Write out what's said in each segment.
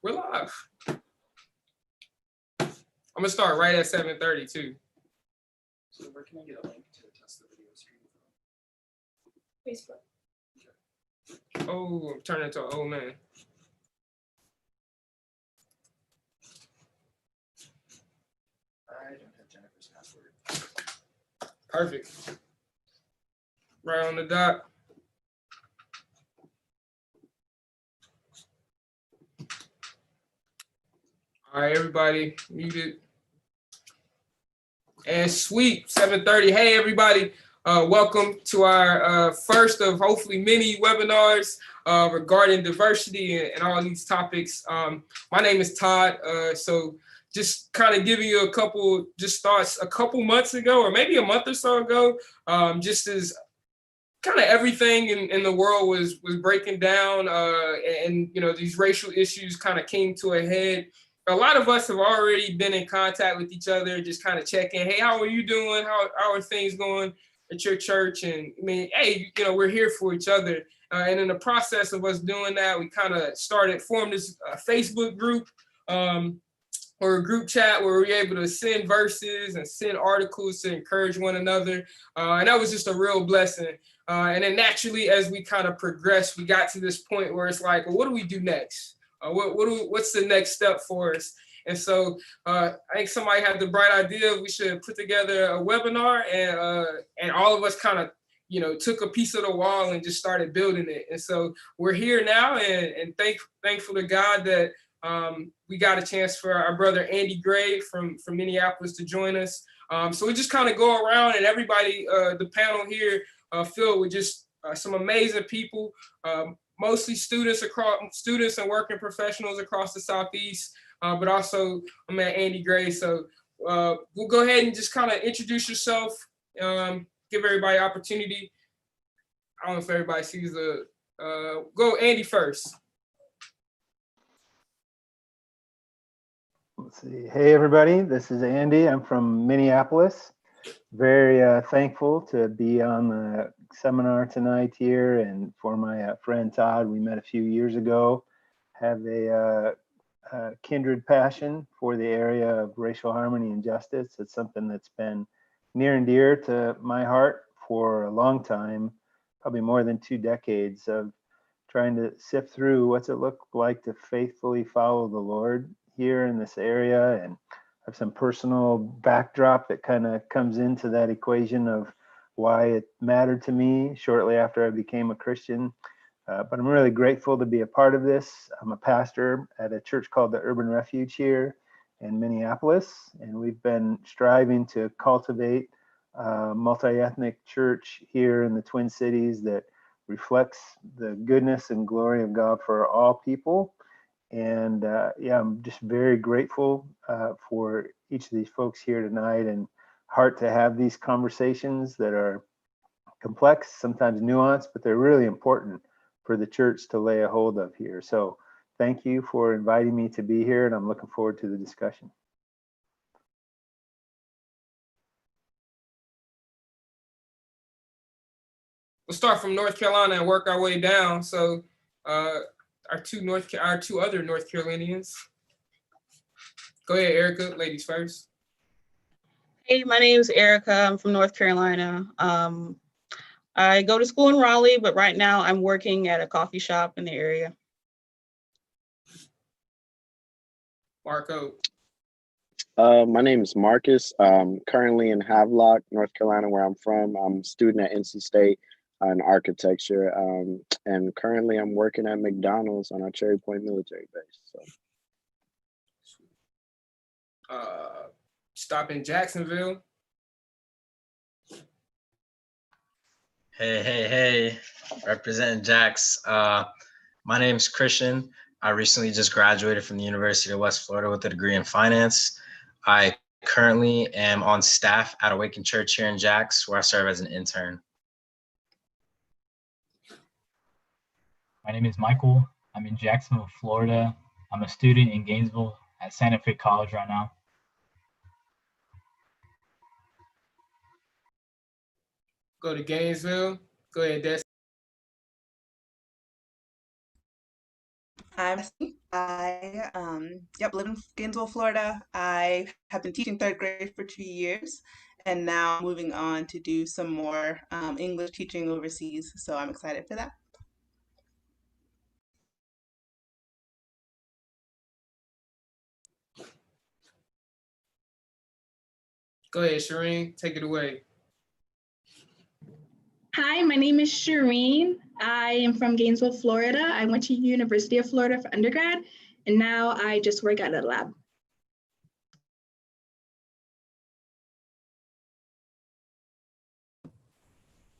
We're live. I'm gonna start right at 7:30 too. So where can I get a link to test the video stream from? Facebook. Oh, I'm turning into an old man. I don't have Jennifer's password. Perfect. Right on the dot. All right, everybody, muted. And sweet, 7:30. Hey, everybody. Welcome to our first of hopefully many webinars regarding diversity and all these topics. My name is Todd. So just kind of giving you a couple just thoughts a couple months ago, or maybe a month or so ago, just as kind of everything in the world was breaking down, and you know, these racial issues kind of came to a head. A lot of us have already been in contact with each other, just kind of checking, hey, how are you doing? How are things going at your church? And I mean, hey, you know, we're here for each other. And in the process of us doing that, we kind of formed this Facebook group, or a group chat where we were able to send verses and send articles to encourage one another. And that was just a real blessing. And then naturally, as we kind of progressed, we got to this point where it's like, well, what do we do next? What's the next step for us? And so I think somebody had the bright idea we should put together a webinar, and all of us kind of, you know, took a piece of the wall and just started building it. And so we're here now, and thankful to God that we got a chance for our brother Andy Gray from Minneapolis to join us. So we just kind of go around, and everybody, the panel here, filled with just some amazing people. Mostly students and working professionals across the Southeast, but also I'm at Andy Gray. So we'll go ahead and just kind of introduce yourself, give everybody opportunity. I don't know if everybody sees the, go Andy first. Let's see. Hey, everybody. This is Andy. I'm from Minneapolis. Very thankful to be on the seminar tonight here, and for my friend Todd. We met a few years ago. Have a kindred passion for the area of racial harmony and justice. It's something that's been near and dear to my heart for a long time, probably more than 2 decades of trying to sift through what's it look like to faithfully follow the Lord here in this area, and have some personal backdrop that kind of comes into that equation of why it mattered to me shortly after I became a Christian. But I'm really grateful to be a part of this. I'm a pastor at a church called the Urban Refuge here in Minneapolis, and we've been striving to cultivate a multi-ethnic church here in the Twin Cities that reflects the goodness and glory of God for all people. And yeah, I'm just very grateful for each of these folks here tonight, and heart to have these conversations that are complex, sometimes nuanced, but they're really important for the church to lay a hold of here. So thank you for inviting me to be here, and I'm looking forward to the discussion. We'll start from North Carolina and work our way down. So our two other North Carolinians. Go ahead, Erica, ladies first. Hey, my name is Erica. I'm from North Carolina. I go to school in Raleigh, but right now I'm working at a coffee shop in the area. Marco. My name is Marcus. Currently in Havelock, North Carolina, where I'm from. I'm a student at NC State in architecture. And currently I'm working at McDonald's on our Cherry Point military base. So. Stop in Jacksonville. Hey, representing Jax. My name is Christian. I recently just graduated from the University of West Florida with a degree in finance. I currently am on staff at Awaken Church here in Jax, where I serve as an intern. My name is Michael. I'm in Jacksonville, Florida. I'm a student in Gainesville at Santa Fe College right now. Go to Gainesville. Go ahead, Des. I'm live in Gainesville, Florida. I have been teaching third grade for 2 years, and now moving on to do some more English teaching overseas. So I'm excited for that. Go ahead, Shireen, take it away. Hi, my name is Shireen. I am from Gainesville, Florida. I went to University of Florida for undergrad, and now I just work at a lab.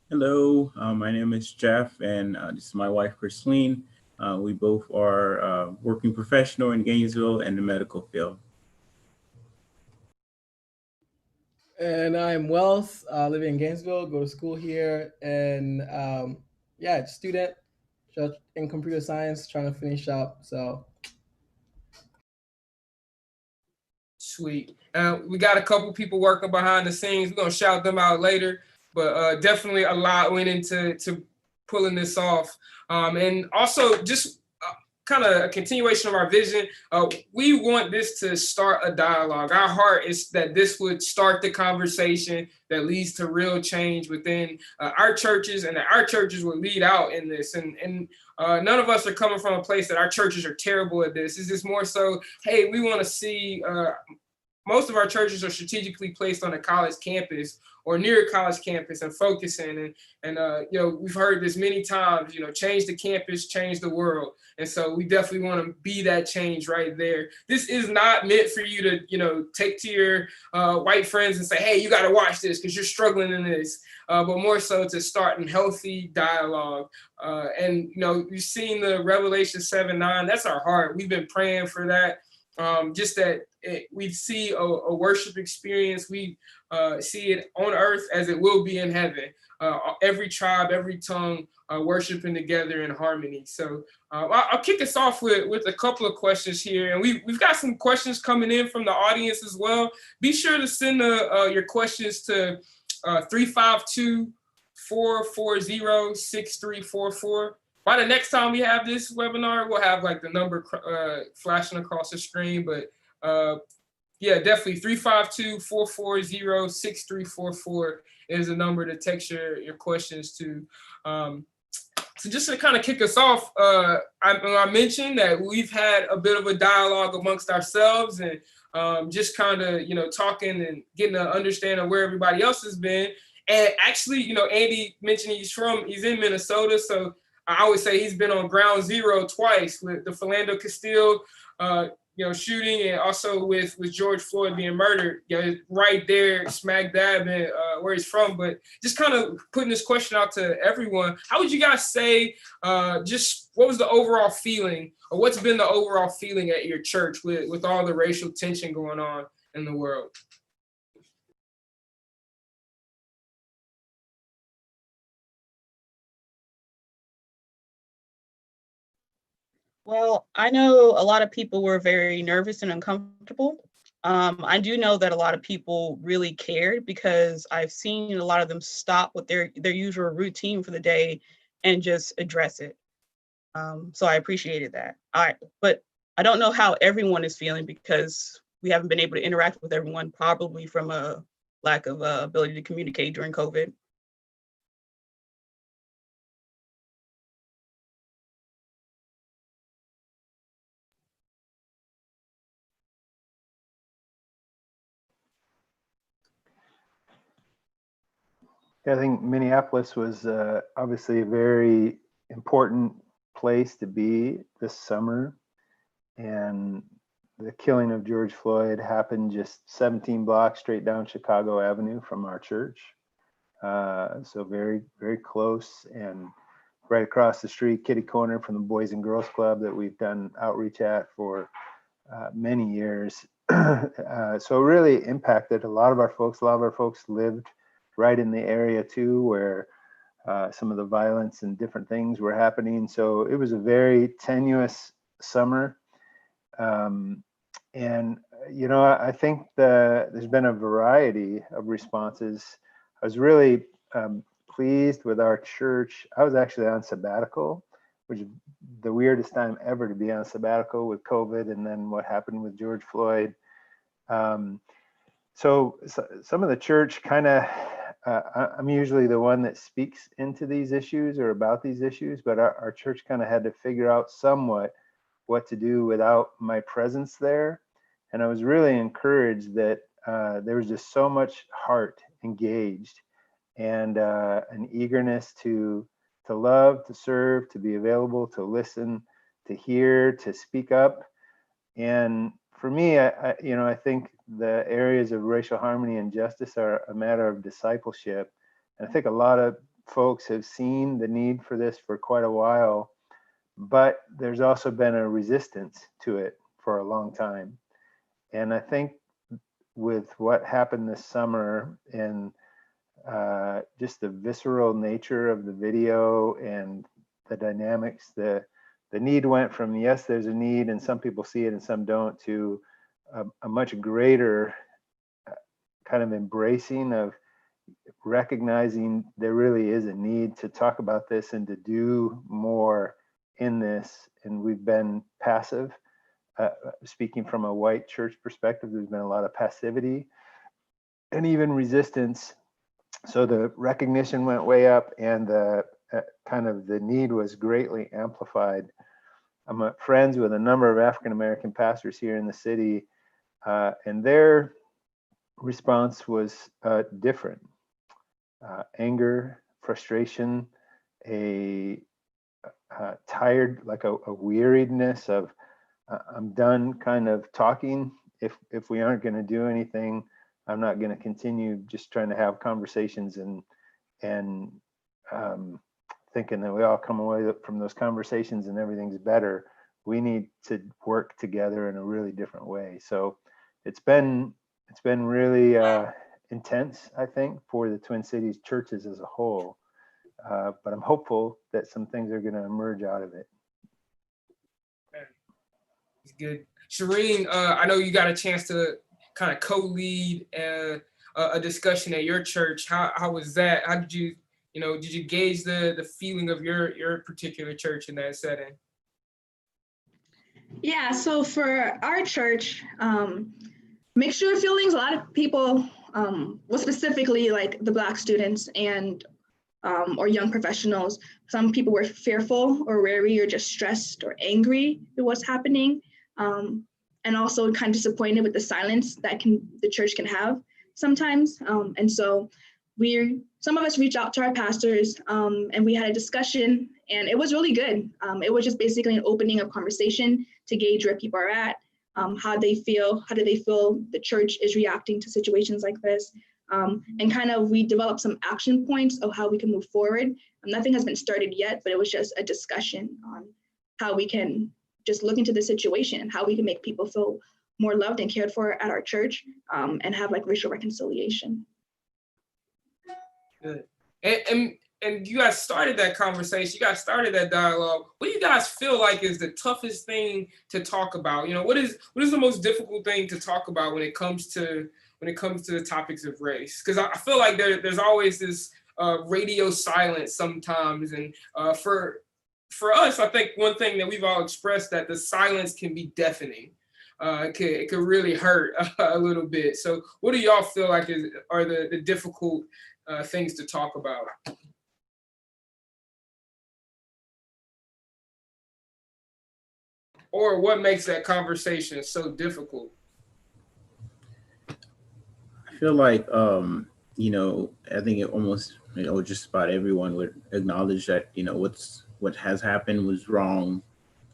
Hello, my name is Jeff, and this is my wife, Christine. We both are working professional in Gainesville in the medical field. And I'm Wealth, living in Gainesville, go to school here, and yeah, student in computer science, trying to finish up. So Sweet. We got a couple people working behind the scenes. We're gonna shout them out later, but definitely a lot went into pulling this off. And also just kind of a continuation of our vision. We want this to start a dialogue. Our heart is that this would start the conversation that leads to real change within our churches, and that our churches will lead out in this. And none of us are coming from a place that our churches are terrible at this. It's just more so, hey, we want to see, most of our churches are strategically placed on a college campus or near a college campus and focusing. And you know, we've heard this many times, you know, change the campus, change the world. And so we definitely want to be that change right there. This is not meant for you to, you know, take to your white friends and say, hey, you got to watch this because you're struggling in this, but more so to start in healthy dialogue. And, you know, you've seen the Revelation 7:9. That's our heart. We've been praying for that. Just that we see a worship experience. We see it on earth as it will be in heaven. Every tribe, every tongue worshiping together in harmony. So I'll kick us off with a couple of questions here. And we've got some questions coming in from the audience as well. Be sure to send your questions to 352-440-6344. By the next time we have this webinar, we'll have like the number flashing across the screen. But yeah, definitely 352-440-6344 is the number to text your questions to. So just to kind of kick us off, I mentioned that we've had a bit of a dialogue amongst ourselves and just kind of, you know, talking and getting an understanding of where everybody else has been. And actually, you know, Andy mentioned he's in Minnesota. So I always say he's been on ground zero twice with the Philando Castile, you know, shooting, and also with George Floyd being murdered. You know, right there, smack dab in where he's from. But just kind of putting this question out to everyone: how would you guys say? Just what was the overall feeling, or what's been the overall feeling at your church with all the racial tension going on in the world? Well, I know a lot of people were very nervous and uncomfortable. I do know that a lot of people really cared because I've seen a lot of them stop with their usual routine for the day and just address it. So I appreciated that. But I don't know how everyone is feeling because we haven't been able to interact with everyone, probably from a lack of ability to communicate during COVID. I think Minneapolis was obviously a very important place to be this summer. And the killing of George Floyd happened just 17 blocks straight down Chicago Avenue from our church. So very, very close, and right across the street, kitty corner from the Boys and Girls Club that we've done outreach at for many years. So it really impacted a lot of our folks. A lot of our folks lived right in the area too, where some of the violence and different things were happening. So it was a very tenuous summer. And, you know, I think there's been a variety of responses. I was really pleased with our church. I was actually on sabbatical which is the weirdest time ever to be on sabbatical with COVID, and then what happened with George Floyd. So some of the church kind of, I'm usually the one that speaks into these issues or about these issues, but our church kind of had to figure out somewhat what to do without my presence there. And I was really encouraged that there was just so much heart engaged and an eagerness to love, to serve, to be available, to listen, to hear, to speak up. And for me, I think the areas of racial harmony and justice are a matter of discipleship. And I think a lot of folks have seen the need for this for quite a while, but there's also been a resistance to it for a long time. And I think with what happened this summer and just the visceral nature of the video and the dynamics, the need went from, yes, there's a need and some people see it and some don't, to a much greater kind of embracing of recognizing there really is a need to talk about this and to do more in this. And we've been passive. Speaking from a white church perspective, there's been a lot of passivity and even resistance. So the recognition went way up, and the kind of the need was greatly amplified. I'm friends with a number of African-American pastors here in the city, and their response was different. Anger, frustration, a tired, like a weariedness of, I'm done kind of talking. If we aren't going to do anything, I'm not going to continue just trying to have conversations and thinking that we all come away from those conversations and everything's better. We need to work together in a really different way. So it's been really intense, I think, for the Twin Cities churches as a whole. But I'm hopeful that some things are going to emerge out of it. It's good. Shireen, I know you got a chance to kind of co-lead a discussion at your church. How was that? How did you gauge the feeling of your particular church in that setting? Yeah, so for our church, mixture of feelings. A lot of people, well, specifically like the Black students and or young professionals, some people were fearful or wary or just stressed or angry at what's happening, and also kind of disappointed with the silence that the church can have sometimes. And so some of us reached out to our pastors, and we had a discussion, and it was really good. It was just basically an opening of conversation to gauge where people are at, how do they feel the church is reacting to situations like this. And kind of we developed some action points of how we can move forward. Nothing has been started yet, but it was just a discussion on how we can just look into the situation and how we can make people feel more loved and cared for at our church, and have like racial reconciliation. Good. And you guys started that conversation, you guys started that dialogue. What do you guys feel like is the toughest thing to talk about? What is the most difficult thing to talk about when it comes to the topics of race? Because I feel like there's always this radio silence sometimes, and for us, I think one thing that we've all expressed, that the silence can be deafening. It could really hurt a little bit. So what do y'all feel like are the difficult things to talk about? Or what makes that conversation so difficult? I feel like, I think it almost, just about everyone would acknowledge that, what has happened was wrong.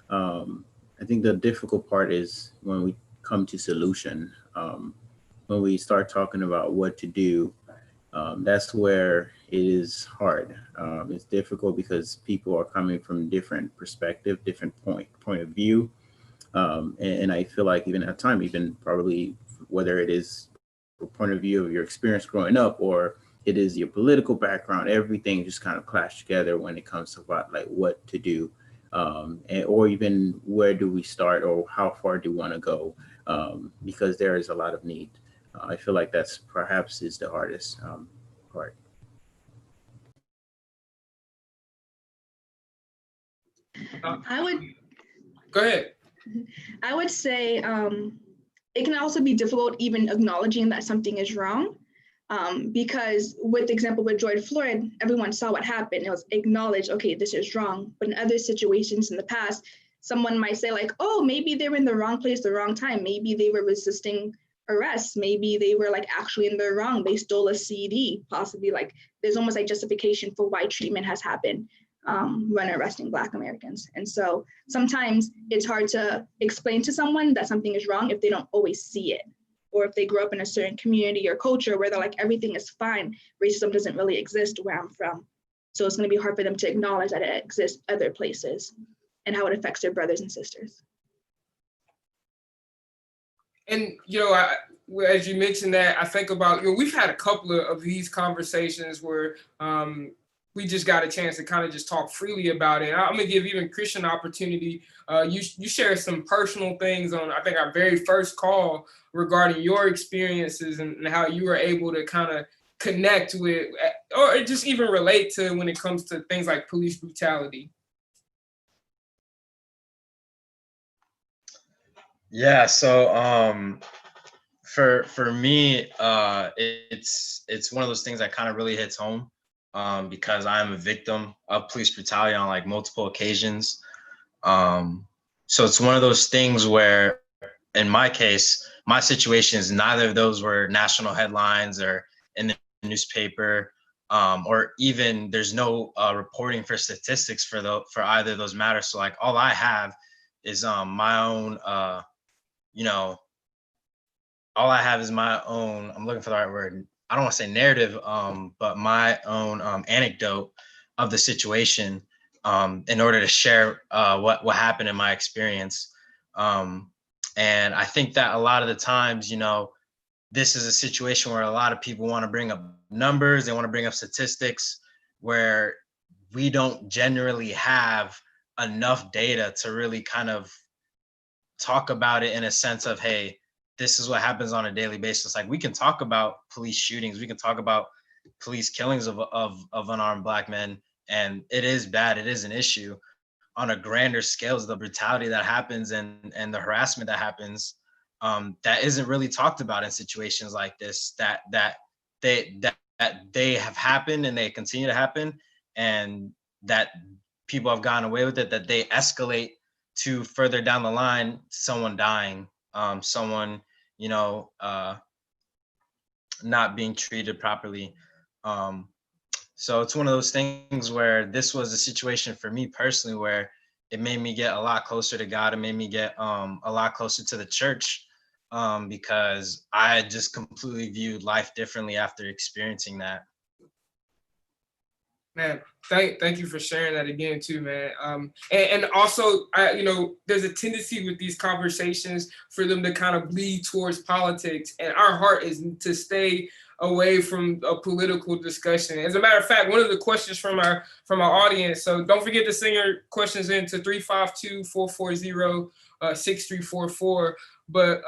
I think the difficult part is when we come to solution, when we start talking about what to do, that's where it is hard. It's difficult because people are coming from different perspective, different point of view. And I feel like even at time, even probably whether it is a point of view of your experience growing up or it is your political background, everything just kind of clash together when it comes to about like what to do, or even where do we start or how far do we want to go, because there is a lot of need. I feel like that's perhaps is the hardest part. I would Go ahead. I would say it can also be difficult even acknowledging that something is wrong. Because with the example with George Floyd, everyone saw what happened. It was acknowledged, okay, this is wrong. But in other situations in the past, someone might say like, oh, maybe they were in the wrong place, the wrong time. Maybe they were resisting arrest. Maybe they were like actually in the wrong. They stole a CD, possibly. Like there's almost like justification for why treatment has happened when arresting Black Americans. And so sometimes it's hard to explain to someone that something is wrong if they don't always see it, or if they grew up in a certain community or culture where they're like, everything is fine, racism doesn't really exist where I'm from. So it's gonna be hard for them to acknowledge that it exists other places and how it affects their brothers and sisters. And, as you mentioned that, I think about, we've had a couple of these conversations where we just got a chance to kind of just talk freely about it. I'm gonna give even Christian an opportunity. You shared some personal things on, I think, our very first call regarding your experiences and how you were able to kind of connect with, or just even relate to when it comes to things like police brutality. Yeah, so for me, it's one of those things that kind of really hits home because I'm a victim of police brutality on like multiple occasions. So it's one of those things where, in my case, my situation is neither of those were national headlines or in the newspaper, or even there's no reporting for statistics for either of those matters. So like all I have is my own, all I have is my own, I'm looking for the right word, I don't want to say narrative, but my own anecdote of the situation in order to share what happened in my experience. And I think that a lot of the times, this is a situation where a lot of people want to bring up numbers, they want to bring up statistics, where we don't generally have enough data to really kind of talk about it in a sense of, hey, this is what happens on a daily basis. Like we can talk about police shootings, we can talk about police killings of unarmed Black men, and it is bad, it is an issue. On a grander scale, the brutality that happens and the harassment that happens, that isn't really talked about in situations like this, that they have happened and they continue to happen, and that people have gotten away with it, that they escalate to further down the line, someone dying, someone, not being treated properly. So it's one of those things where this was a situation for me personally where it made me get a lot closer to God. It made me get a lot closer to the church because I just completely viewed life differently after experiencing that. Man, thank you for sharing that again too, man. And also, there's a tendency with these conversations for them to kind of bleed towards politics, and our heart is to stay away from a political discussion. As a matter of fact, one of the questions from our audience, so don't forget to send your questions in to 352-440-6344. But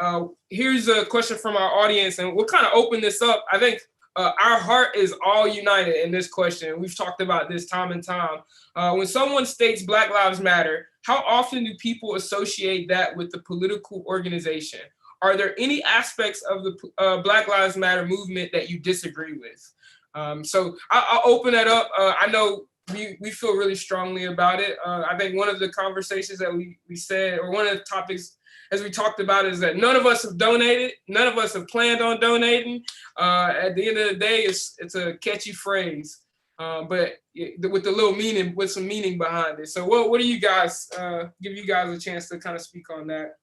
here's a question from our audience, and we'll kind of open this up. I think our heart is all united in this question. We've talked about this time and time. When someone states Black Lives Matter, how often do people associate that with the political organization? Are there any aspects of the Black Lives Matter movement that you disagree with? So I'll open that up. I know we feel really strongly about it. I think one of the conversations that we said, or one of the topics as we talked about, is that none of us have donated. None of us have planned on donating. At the end of the day, it's a catchy phrase, but with a little meaning, with some meaning behind it. So what do you guys, give you guys a chance to kind of speak on that?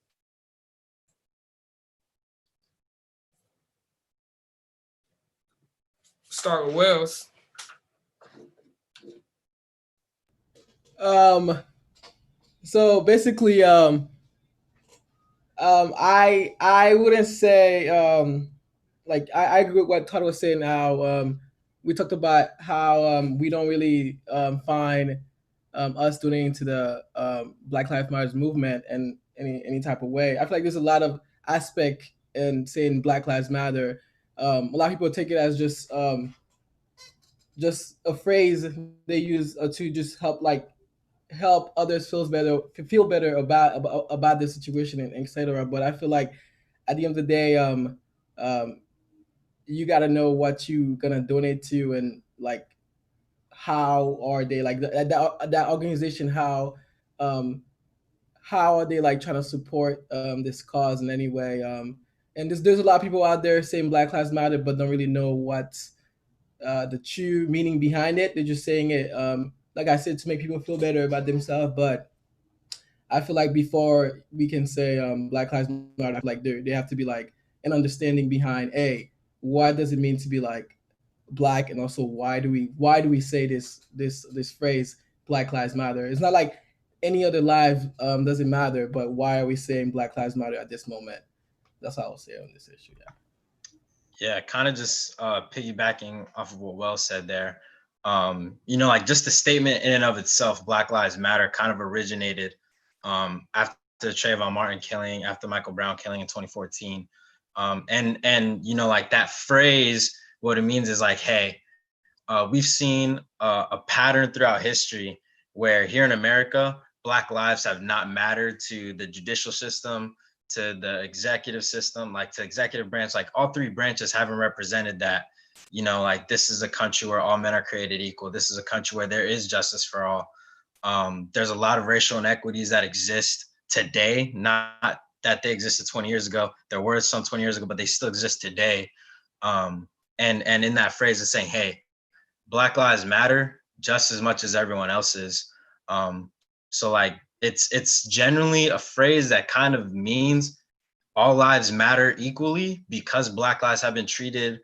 Start with Wells. So basically, I wouldn't say like I agree with what Todd was saying. How we talked about how we don't really find us donating to the Black Lives Matter movement in any type of way. I feel like there's a lot of aspect in saying Black Lives Matter. A lot of people take it as just a phrase they use to just help help others feel better about the situation, and etc. But I feel like at the end of the day, you got to know what you gonna donate to, and like how are they like that organization, how are they like trying to support this cause in any way. And there's a lot of people out there saying Black Lives Matter but don't really know what the true meaning behind it. They're just saying it, like I said, to make people feel better about themselves. But I feel like before we can say Black Lives Matter, like they have to be like an understanding behind, a, what does it mean to be like black, and also why do we say this phrase Black Lives Matter? It's not like any other life doesn't matter, but why are we saying Black Lives Matter at this moment? That's all I'll say on this issue. Yeah. Yeah, kind of just piggybacking off of what Wells said there. You know, like just the statement in and of itself, Black Lives Matter, kind of originated after Trayvon Martin killing, after Michael Brown killing in 2014. And you know, like that phrase, what it means is like, hey, we've seen a pattern throughout history where here in America, Black lives have not mattered to the judicial system, to the executive system, like to executive branch, like all three branches haven't represented that, you know, like this is a country where all men are created equal. This is a country where there is justice for all. There's a lot of racial inequities that exist today, not that they existed 20 years ago. There were some 20 years ago, but they still exist today. And in that phrase, it's saying, hey, Black lives matter just as much as everyone else's. So like, it's generally a phrase that kind of means all lives matter equally because Black lives have been treated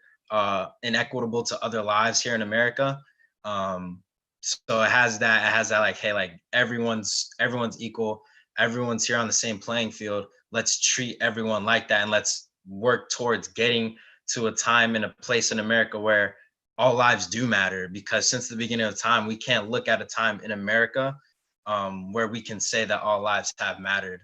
inequitable to other lives here in America. So it has that like, hey, like everyone's equal, everyone's here on the same playing field. Let's treat everyone like that, and let's work towards getting to a time and a place in America where all lives do matter. Because since the beginning of time, we can't look at a time in America where we can say that all lives have mattered.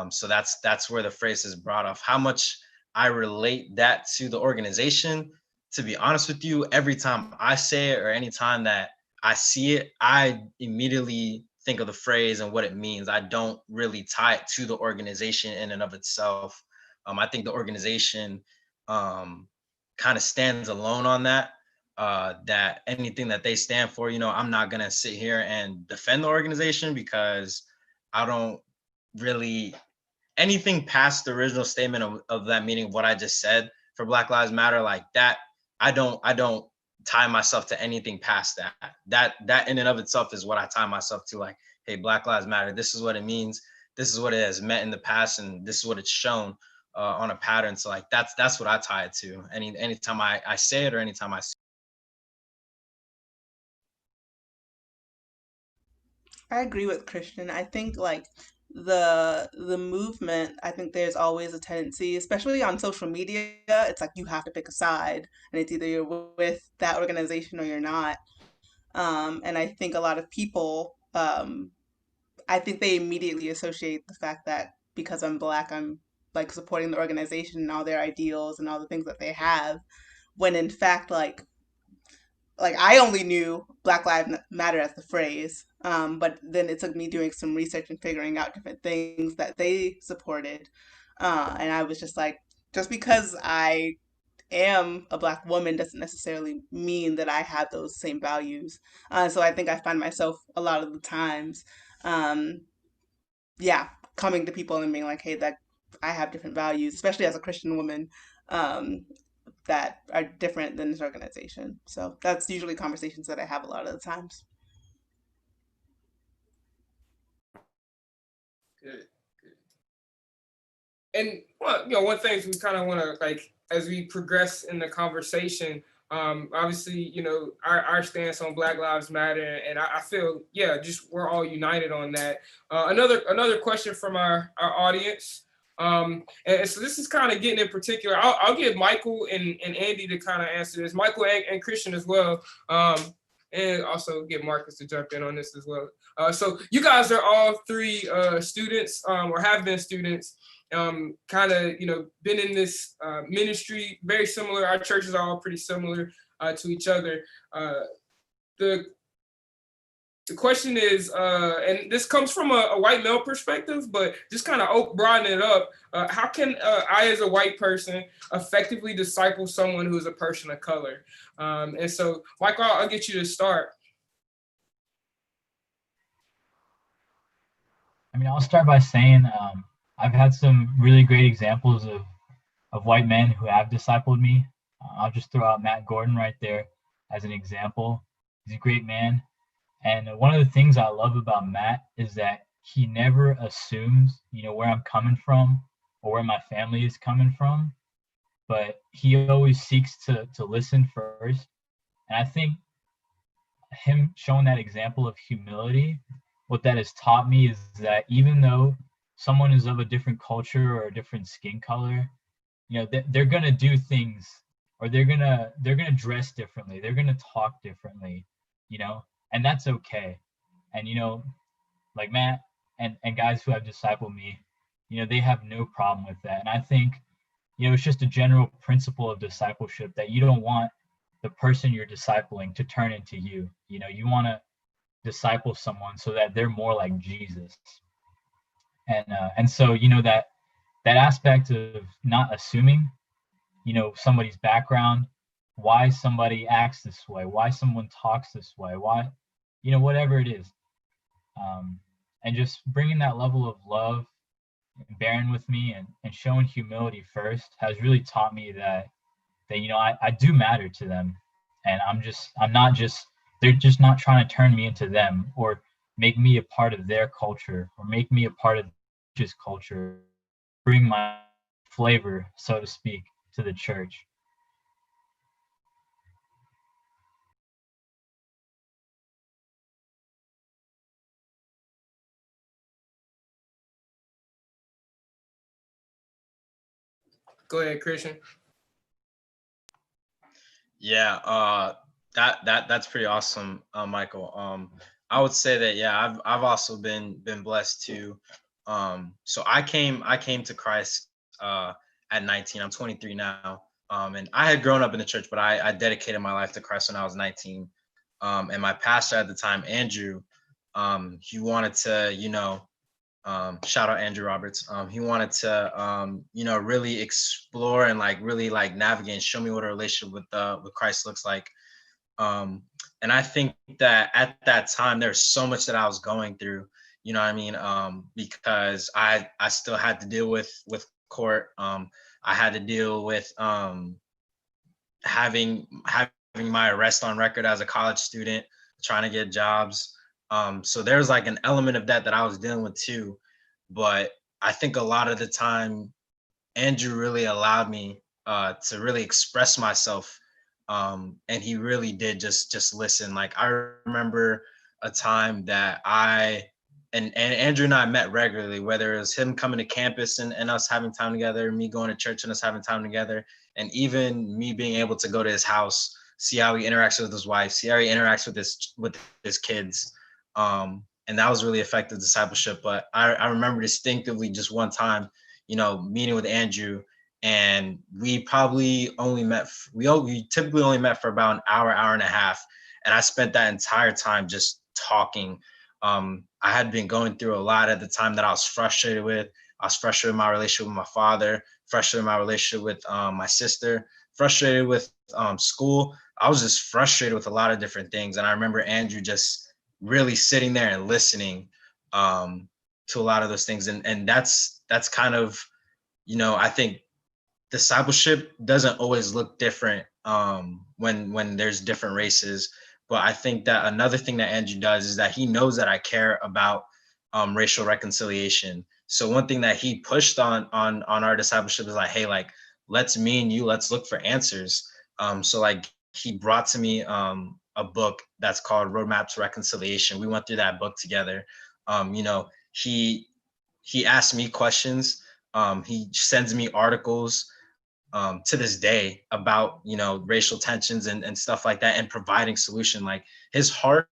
So that's where the phrase is brought off. How much I relate that to the organization, to be honest with you, every time I say it or any time that I see it, I immediately think of the phrase and what it means. I don't really tie it to the organization in and of itself. I think the organization kind of stands alone on that. That anything that they stand for, you know, I'm not gonna sit here and defend the organization because I don't really, anything past the original statement of that meaning, what I just said for Black Lives Matter, like that, I don't tie myself to anything past that. That in and of itself is what I tie myself to. Like, hey, Black Lives Matter, this is what it means, this is what it has meant in the past, and this is what it's shown on a pattern. So like that's what I tie it to. Anytime I say it or anytime I see it. I agree with Christian. I think like the movement, I think there's always a tendency, especially on social media, it's like you have to pick a side, and it's either you're with that organization or you're not. And I think a lot of people, I think they immediately associate the fact that because I'm Black, I'm like supporting the organization and all their ideals and all the things that they have, when in fact, like I only knew Black Lives Matter as the phrase, but then it took me doing some research and figuring out different things that they supported, and I was just like, just because I am a Black woman doesn't necessarily mean that I have those same values. So I think I find myself a lot of the times, um, yeah, coming to people and being like, hey, that I have different values, especially as a Christian woman. Um, that are different than this organization. So that's usually conversations that I have a lot of the times. Good. And well, you know, one thing we kind of want to like as we progress in the conversation. Obviously, you know, our stance on Black Lives Matter, and I feel, yeah, just we're all united on that. Another question from our audience. And so this is kind of getting in particular. I'll give Michael and Andy to kind of answer this. Michael and Christian as well. And also get Marcus to jump in on this as well. So you guys are all three students or have been students. Kind of, you know, been in this ministry, very similar. Our churches are all pretty similar to each other. The the question is, and this comes from a white male perspective, but just kind of broaden it up. How can I, as a white person, effectively disciple someone who is a person of color? And so, Michael, I'll get you to start. I mean, I'll start by saying I've had some really great examples of white men who have discipled me. I'll just throw out Matt Gordon right there as an example. He's a great man. And one of the things I love about Matt is that he never assumes, where I'm coming from or where my family is coming from, but he always seeks to listen first. And I think him showing that example of humility, what that has taught me is that even though someone is of a different culture or a different skin color, they're gonna do things, or they're gonna dress differently, they're gonna talk differently, and that's okay. And like Matt and guys who have discipled me, they have no problem with that. And I think it's just a general principle of discipleship that you don't want the person you're discipling to turn into you. You want to disciple someone so that they're more like Jesus. And so that aspect of not assuming somebody's background, why somebody acts this way, why someone talks this way, why whatever it is, and just bringing that level of love and bearing with me and showing humility first has really taught me that I do matter to them. And they're just not trying to turn me into them or make me a part of their culture or make me a part of this culture, bring my flavor, so to speak, to the church. Go ahead, Christian. Yeah, that's pretty awesome, Michael. I would say that I've also been blessed too. So I came to Christ at 19. I'm 23 now. And I had grown up in the church, but I dedicated my life to Christ when I was 19. And my pastor at the time, Andrew, he wanted to, shout out Andrew Roberts. He wanted to, really explore and really navigate and show me what a relationship with Christ looks like. And I think that at that time, there's so much that I was going through, because I still had to deal with court. I had to deal with having my arrest on record as a college student, trying to get jobs. So there's an element of that I was dealing with too. But I think a lot of the time, Andrew really allowed me to really express myself. And he really did just listen. I remember a time that and Andrew and I met regularly, whether it was him coming to campus and us having time together, me going to church and us having time together, and even me being able to go to his house, see how he interacts with his wife, see how he interacts with his kids. And that was really effective discipleship. But I remember distinctively just one time, meeting with Andrew, and we probably only met, we typically only met for about an hour and a half. And I spent that entire time just talking. I had been going through a lot at the time that I was frustrated with. I was frustrated with my relationship with my father, frustrated with my relationship with my sister, frustrated with school. I was just frustrated with a lot of different things. And I remember Andrew just really sitting there and listening to a lot of those things. And that's kind of, I think discipleship doesn't always look different when there's different races. But I think that another thing that Andrew does is that he knows that I care about racial reconciliation. So one thing that he pushed on our discipleship is hey, let's look for answers. So he brought to me a book that's called Roadmap to Reconciliation. We went through that book together. He asked me questions. He sends me articles to this day about, racial tensions and stuff like that, and providing solution. His heart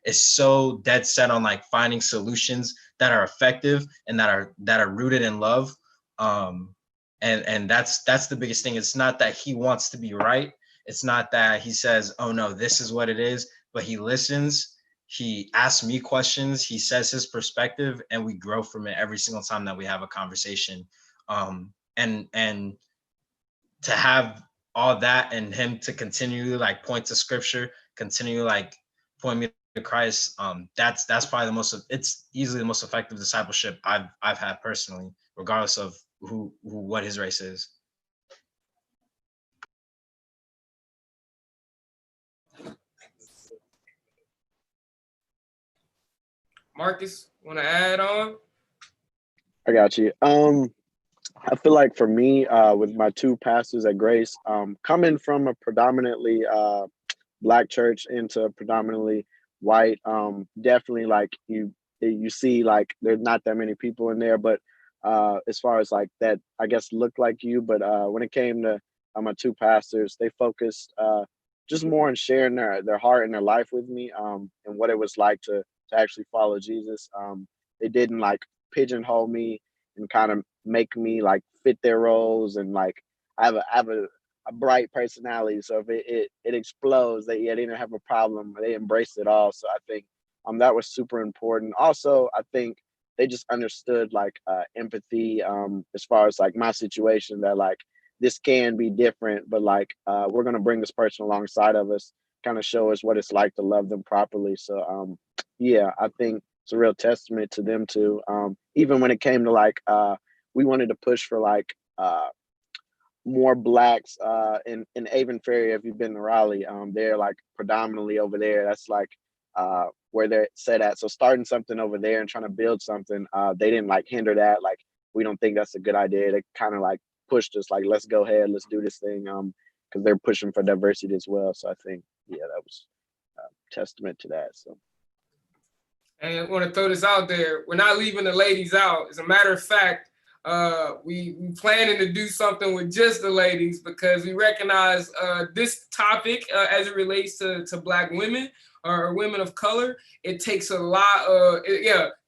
is so dead set on finding solutions that are effective and that are rooted in love. And that's the biggest thing. It's not that he wants to be right. It's not that he says, oh no, this is what it is, but he listens, he asks me questions, he says his perspective, and we grow from it every single time that we have a conversation. And to have all that and him to continue like point to scripture, continue like point me to Christ, that's probably it's easily the most effective discipleship I've had personally, regardless of what his race is. Marcus, want to add on? I got you. I feel like for me, with my two pastors at Grace, coming from a predominantly Black church into a predominantly white, definitely like you see like there's not that many people in there, but as far as like that, I guess look like you. But when it came to my two pastors, they focused just more on sharing their heart and their life with me, and what it was like to actually follow Jesus. They didn't like pigeonhole me and kind of make me like fit their roles, and like I have a bright personality, so if it explodes, they didn't have a problem. They embraced it all. So I think that was super important. Also, I think they just understood like empathy, as far as like my situation, that like this can be different, but like we're gonna bring this person alongside of us, kind of show us what it's like to love them properly. So yeah, I think it's a real testament to them too. Even when it came to like we wanted to push for like more Blacks in Avon Ferry. If you've been to Raleigh, they're like predominantly over there. That's like where they're set at. So starting something over there and trying to build something, they didn't like hinder that. Like, we don't think that's a good idea. They kind of like pushed us like, let's go ahead, let's do this thing, because they're pushing for diversity as well. So I think, yeah, that was a testament to that. So. And I want to throw this out there. We're not leaving the ladies out. As a matter of fact, we planning to do something with just the ladies, because we recognize this topic as it relates to Black women or women of color. It takes a lot of,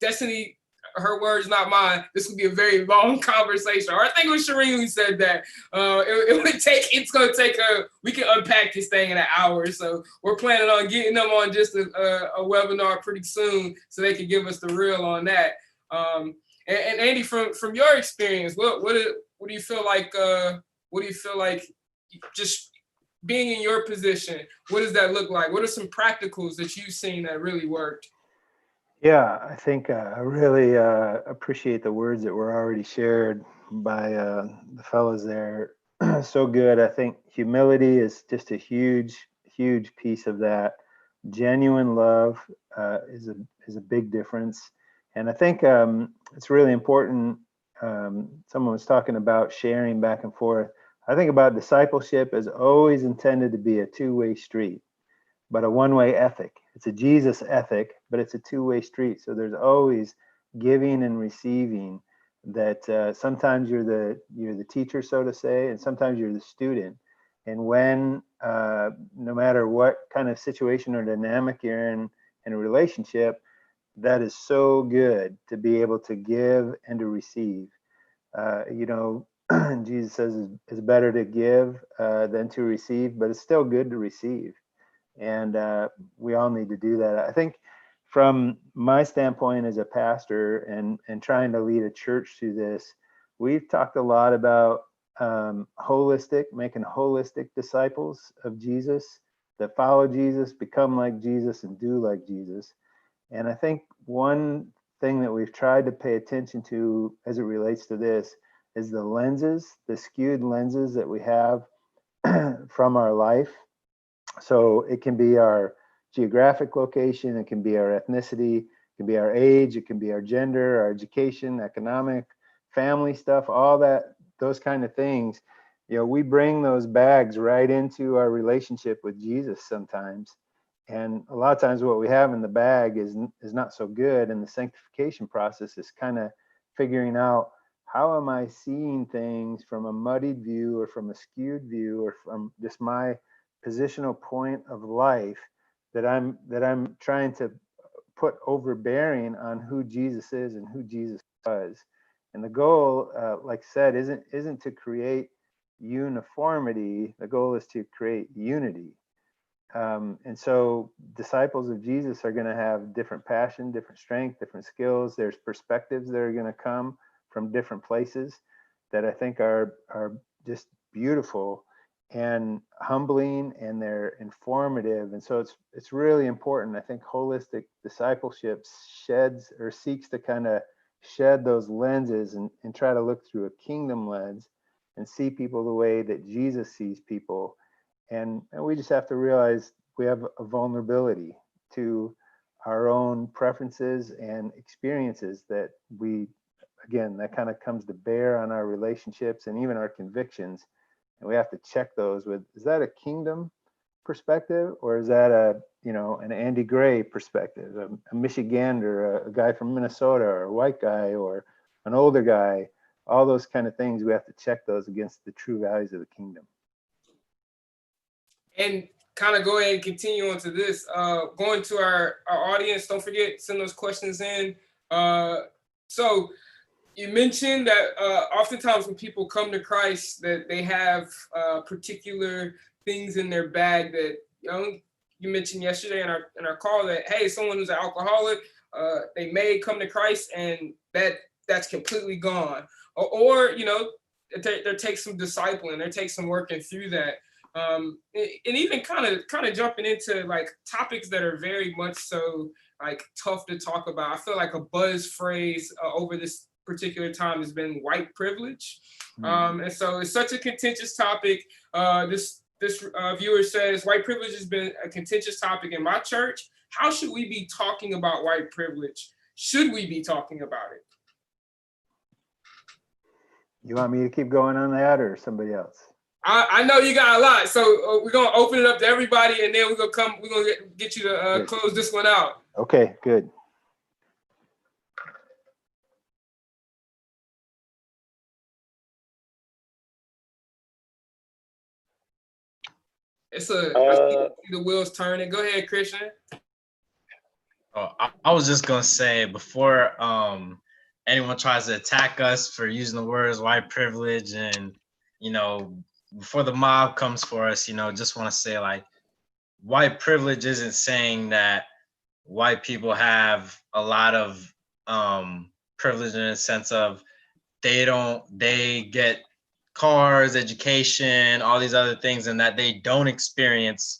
Destiny, her words, not mine. This would be a very long conversation. Or I think it was Shireen who said that. It's going to take we can unpack this thing in an hour. So we're planning on getting them on just a webinar pretty soon, so they can give us the real on that. And Andy, from your experience, what do you feel like? What do you feel like? Just being in your position, what does that look like? What are some practicals that you've seen that really worked? Yeah, I think I really appreciate the words that were already shared by the fellows there. So good. I think humility is just a huge piece of that. Genuine love is a big difference. And I think it's really important. Someone was talking about sharing back and forth. I think about discipleship as always intended to be a two-way street, but a one-way ethic. It's a Jesus ethic, but it's a two-way street. So there's always giving and receiving. That sometimes you're the teacher, so to say, and sometimes you're the student. And when no matter what kind of situation or dynamic you're in a relationship, that is so good to be able to give and to receive. Jesus says it's better to give than to receive, but it's still good to receive. And we all need to do that. I think from my standpoint as a pastor and trying to lead a church through this, we've talked a lot about making holistic disciples of Jesus that follow Jesus, become like Jesus, and do like Jesus. And I think one thing that we've tried to pay attention to as it relates to this is the skewed lenses that we have from our life. So it can be our geographic location, it can be our ethnicity, it can be our age, it can be our gender, our education, economic, family stuff, all that, those kind of things. We bring those bags right into our relationship with Jesus sometimes. And a lot of times what we have in the bag is not so good. And the sanctification process is kind of figuring out, how am I seeing things from a muddied view or from a skewed view or from just my positional point of life that I'm trying to put overbearing on who Jesus is and who Jesus was. And the goal, like I said, isn't to create uniformity. The goal is to create unity. And so disciples of Jesus are going to have different passion, different strength, different skills. There's perspectives that are going to come from different places that I think are just beautiful and humbling, and they're informative. And so it's really important. I think holistic discipleship sheds or seeks to kind of shed those lenses and try to look through a kingdom lens and see people the way that Jesus sees people. And we just have to realize we have a vulnerability to our own preferences and experiences that that kind of comes to bear on our relationships and even our convictions. And we have to check those with, is that a kingdom perspective, or is that an Andy Gray perspective, a Michigander, a guy from Minnesota, or a white guy, or an older guy? All those kind of things, we have to check those against the true values of the kingdom. And kind of go ahead and continue on to this, going to our audience, don't forget, send those questions in. So you mentioned that oftentimes when people come to Christ, that they have particular things in their bag that, you mentioned yesterday in our call that, hey, someone who's an alcoholic, they may come to Christ and that's completely gone. Or there takes some discipling, there takes some working through that. And even kind of jumping into like topics that are very much so like tough to talk about. I feel like a buzz phrase over this particular time has been white privilege. And so it's such a contentious topic. This viewer says, white privilege has been a contentious topic in my church. How should we be talking about white privilege? Should we be talking about it? You want me to keep going on that, or somebody else? I know you got a lot, so we're gonna open it up to everybody, and then we're gonna get you to close this one out. Okay, good. I see the wheels turning. Go ahead, Christian. I was just gonna say, before anyone tries to attack us for using the words white privilege, and before the mob comes for us, just want to say, like, white privilege isn't saying that white people have a lot of privilege in a sense of they get cars, education, all these other things, and that they don't experience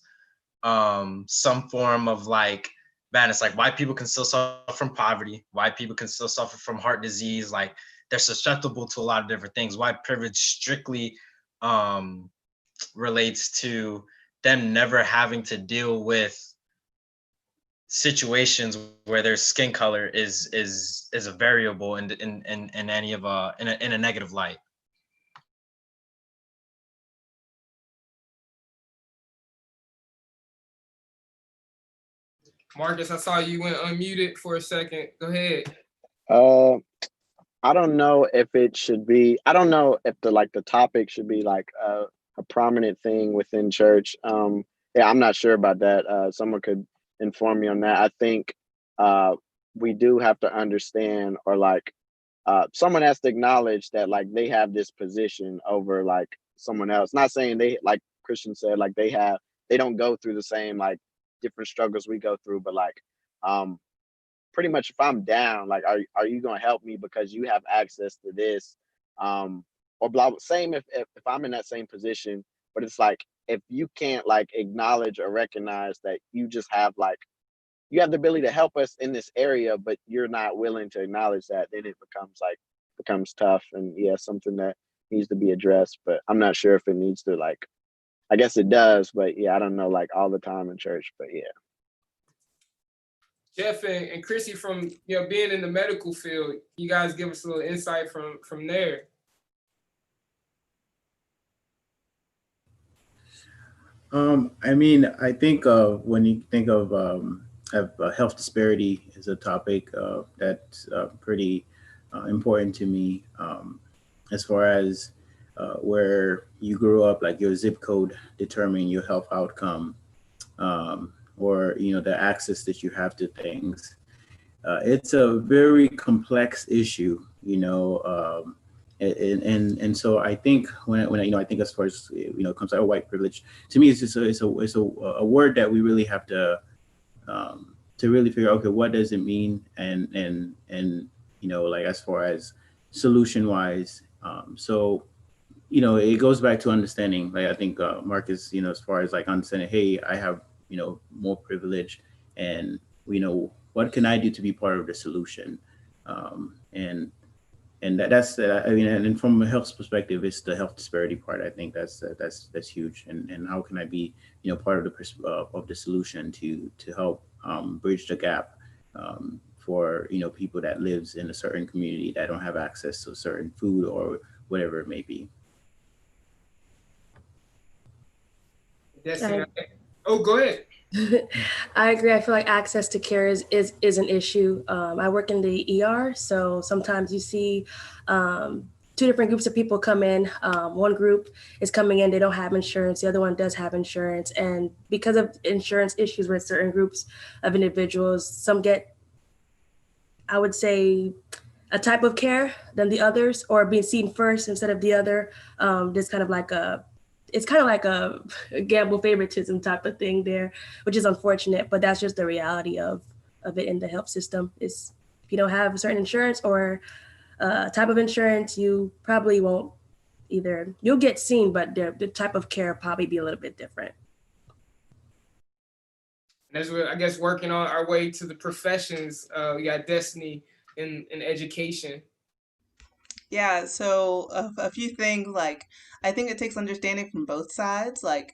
some form of like badness. Like, white people can still suffer from poverty. White people can still suffer from heart disease. Like, they're susceptible to a lot of different things. White privilege strictly relates to them never having to deal with situations where their skin color is a variable in any of in a negative light. Marcus, I saw you went unmuted for a second. Go ahead. I don't know if it should be. I don't know if the topic should be like a prominent thing within church. Yeah, I'm not sure about that. Someone could inform me on that. I think we do have to understand, or like someone has to acknowledge that like they have this position over like someone else. Not saying they, like Christian said, like they don't go through the same like different struggles we go through, but like pretty much if I'm down, like are you gonna help me because you have access to this, or blah. Same if I'm in that same position, but it's like if you can't like acknowledge or recognize that you just have like you have the ability to help us in this area, but you're not willing to acknowledge that, then it becomes tough, and yeah, something that needs to be addressed. But I'm not sure if it needs to, like, I guess it does, but yeah, I don't know, like all the time in church, but yeah. Jeff and Chrissy, from being in the medical field, you guys give us a little insight from there. I mean, I think when you think of health disparity is a topic that's pretty important to me, as far as where you grew up, like your zip code determining your health outcome, or the access that you have to things. It's a very complex issue, And so I think when I, I think as far as it comes to white privilege, to me it's a word that we really have to really figure out, okay, what does it mean, and like as far as solution wise. So it goes back to understanding, like I think Marcus, as far as like understanding, hey, I have more privilege, and what can I do to be part of the solution. And that's I mean, and from a health perspective, it's the health disparity part. I think that's huge. And how can I be part of the solution to help bridge the gap for people that lives in a certain community that don't have access to a certain food or whatever it may be. Destiny, oh, go ahead. I agree. I feel like access to care is an issue. I work in the ER, so sometimes you see two different groups of people come in. One group is coming in, they don't have insurance. The other one does have insurance. And because of insurance issues with certain groups of individuals, some get, I would say, a type of care than the others, or being seen first instead of the other. There's kind of like it's kind of like a gamble favoritism type of thing there, which is unfortunate, but that's just the reality of it in the health system. Is if you don't have a certain insurance or type of insurance, you probably won't you'll get seen, but the type of care probably be a little bit different. And as we're, I guess, working on our way to the professions, we got Destiny in education. Yeah, so a few things, like I think it takes understanding from both sides. Like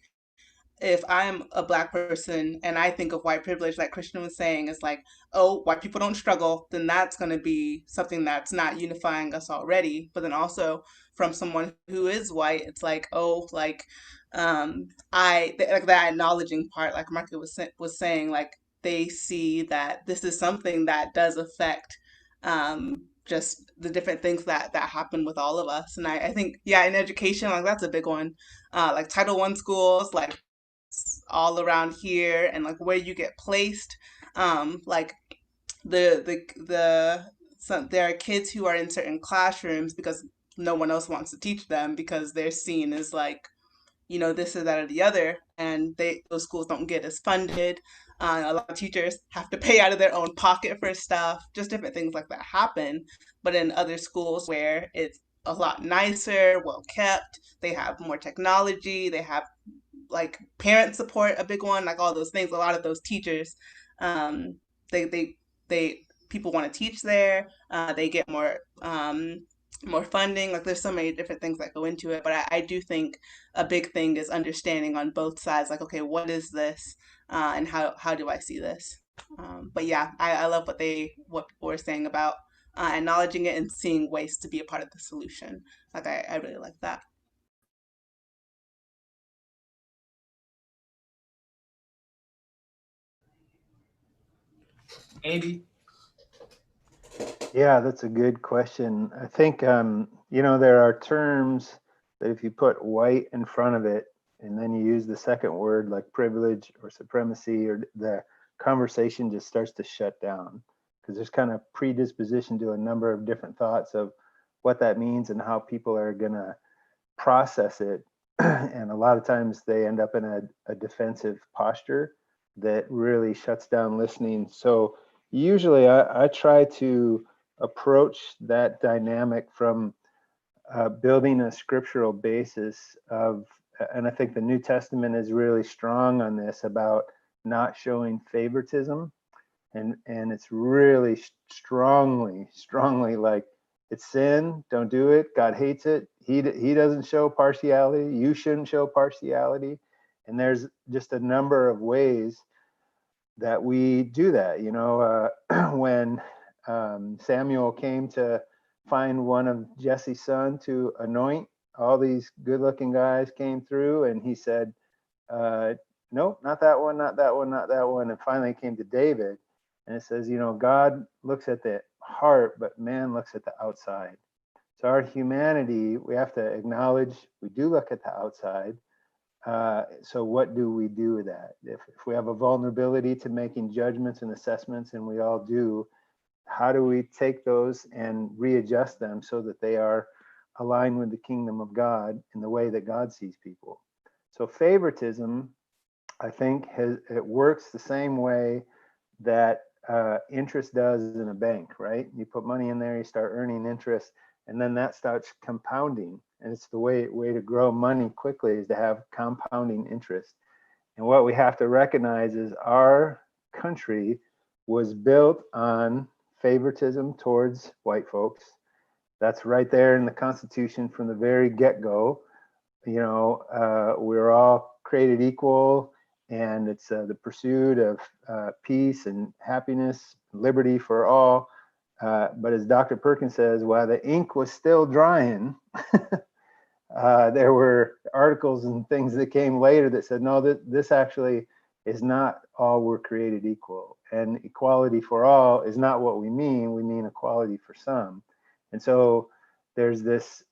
if I'm a Black person and I think of white privilege, like Christian was saying, it's like, oh, white people don't struggle, then that's going to be something that's not unifying us already. But then also from someone who is white, it's like, oh, like like that acknowledging part, like Marco was saying, like they see that this is something that does affect just the different things that happen with all of us. And I think, yeah, in education, like that's a big one. Like Title I schools, like all around here, and like where you get placed. Like there are kids who are in certain classrooms because no one else wants to teach them because they're seen as like, this or that or the other, and those schools don't get as funded. A lot of teachers have to pay out of their own pocket for stuff. Just different things like that happen. But in other schools where it's a lot nicer, well kept, they have more technology, they have like parent support, a big one, like all those things. A lot of those teachers, they people want to teach there. They get more funding. Like there's so many different things that go into it, but I do think a big thing is understanding on both sides, like, okay, what is this, and how do I see this? But yeah, I love what people were saying about acknowledging it and seeing ways to be a part of the solution. Like I really like that. Andy? Yeah, that's a good question. I think, there are terms that if you put white in front of it and then you use the second word like privilege or supremacy, or the conversation just starts to shut down because there's kind of predisposition to a number of different thoughts of what that means and how people are going to process it. And a lot of times they end up in a defensive posture that really shuts down listening. So usually I try to approach that dynamic from building a scriptural basis of, and I think the New Testament is really strong on this about not showing favoritism. And it's really strongly like, it's sin, don't do it, God hates it, he doesn't show partiality, you shouldn't show partiality. And there's just a number of ways that we do that. When Samuel came to find one of Jesse's son to anoint, all these good-looking guys came through, and he said, nope, not that one, not that one, not that one. And finally came to David, and it says, God looks at the heart, but man looks at the outside. So our humanity, we have to acknowledge we do look at the outside. So what do we do with that? If we have a vulnerability to making judgments and assessments, and we all do, how do we take those and readjust them so that they are align with the kingdom of God in the way that God sees people. So favoritism, I think, it works the same way that interest does in a bank, right? You put money in there, you start earning interest, and then that starts compounding. And it's the way to grow money quickly is to have compounding interest. And what we have to recognize is our country was built on favoritism towards white folks. That's right there in the Constitution from the very get-go. You know, we're all created equal, and it's the pursuit of peace and happiness, liberty for all. But as Dr. Perkins says, while the ink was still drying, there were articles and things that came later that said, no, this actually is not all we're created equal. And equality for all is not what we mean equality for some. And so there's this,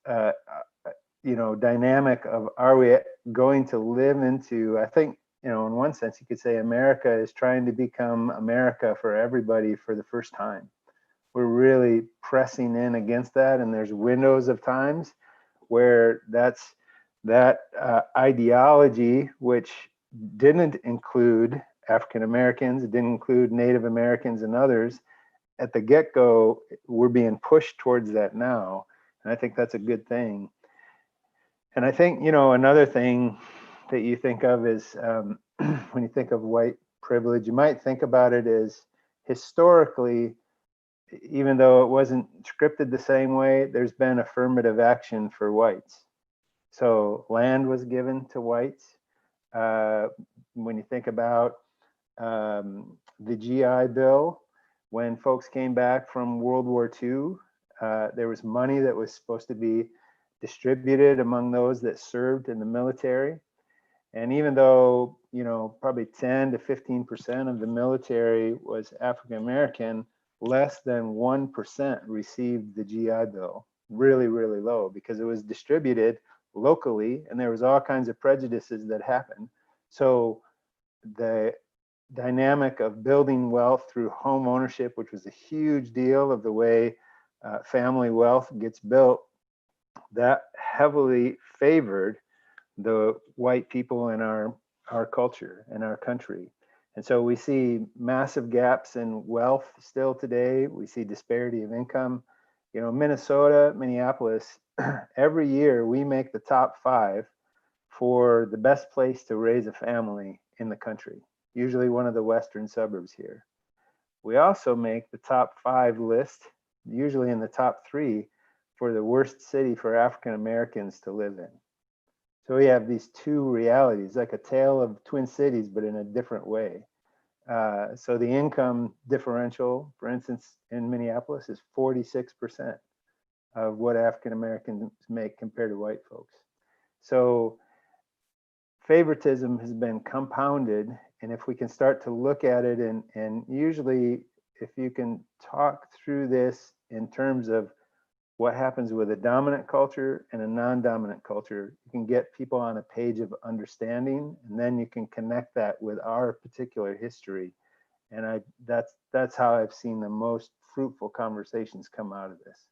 you know, dynamic of, are we going to live into, I think, you know, in one sense, you could say America is trying to become America for everybody for the first time. We're really pressing in against that. And there's windows of times where that ideology, which didn't include African Americans, it didn't include Native Americans and others, at the get-go, we're being pushed towards that now. And I think that's a good thing. And I think, you know, another thing that you think of is when you think of white privilege, you might think about it as historically, even though it wasn't scripted the same way, there's been affirmative action for whites. So land was given to whites. When you think about the GI Bill, when folks came back from World War II, there was money that was supposed to be distributed among those that served in the military. And even though, you know, probably 10 to 15% of the military was African American, less than 1% received the GI Bill. Really, really low, because it was distributed locally and there was all kinds of prejudices that happened. So the dynamic of building wealth through home ownership, which was a huge deal of the way family wealth gets built, that heavily favored the white people in our culture and our country. And so we see massive gaps in wealth still today. We see disparity of income. You know, Minnesota, Minneapolis, every year we make the top 5 for the best place to raise a family in the country, usually one of the western suburbs here. We also make the top 5 list, usually in the top 3, for the worst city for African Americans to live in. So we have these two realities, like a tale of twin cities, but in a different way. So the income differential, for instance, in Minneapolis is 46% of what African Americans make compared to white folks. So favoritism has been compounded. And if we can start to look at it, and usually if you can talk through this in terms of what happens with a dominant culture and a non-dominant culture, you can get people on a page of understanding, and then you can connect that with our particular history. And that's how I've seen the most fruitful conversations come out of this.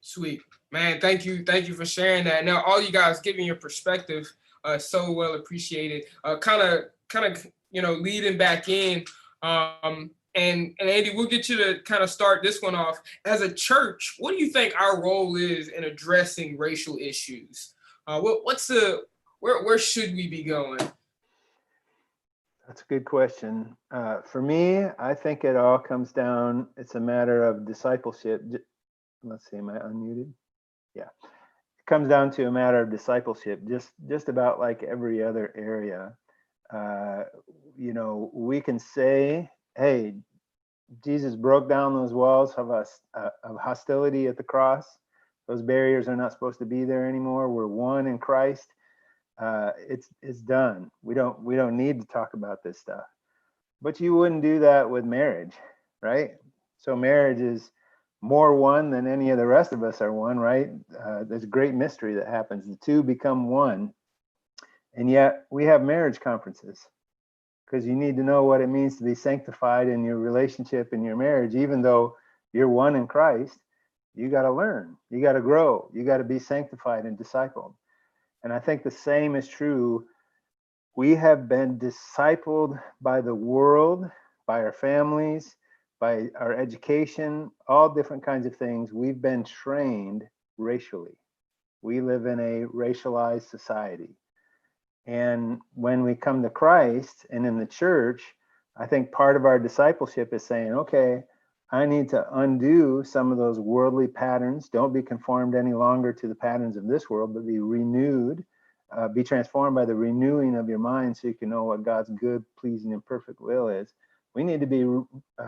Sweet, man. Thank you for sharing that. Now, all you guys giving your perspective, so well appreciated. Kind of, you know, leading back in. And Andy, we'll get you to kind of start this one off. As a church, what do you think our role is in addressing racial issues? Where should we be going? That's a good question. For me, I think it all comes down, it's a matter of discipleship. Let's see, am I unmuted? Yeah. It comes down to a matter of discipleship, just about like every other area. You know, we can say, hey, Jesus broke down those walls of hostility at the cross. Those barriers are not supposed to be there anymore. We're one in Christ. It's done. We don't need to talk about this stuff. But you wouldn't do that with marriage, right? So marriage is more one than any of the rest of us are one, right? There's a great mystery that happens. The two become one. And yet we have marriage conferences because you need to know what it means to be sanctified in your relationship, in your marriage. Even though you're one in Christ, you got to learn, you got to grow, you got to be sanctified and discipled. And I think the same is true. We have been discipled by the world, by our families, by our education, all different kinds of things. We've been trained racially. We live in a racialized society. And when we come to Christ and in the church, I think part of our discipleship is saying, okay, I need to undo some of those worldly patterns. Don't be conformed any longer to the patterns of this world, but be renewed, be transformed by the renewing of your mind so you can know what God's good, pleasing, and perfect will is. We need to be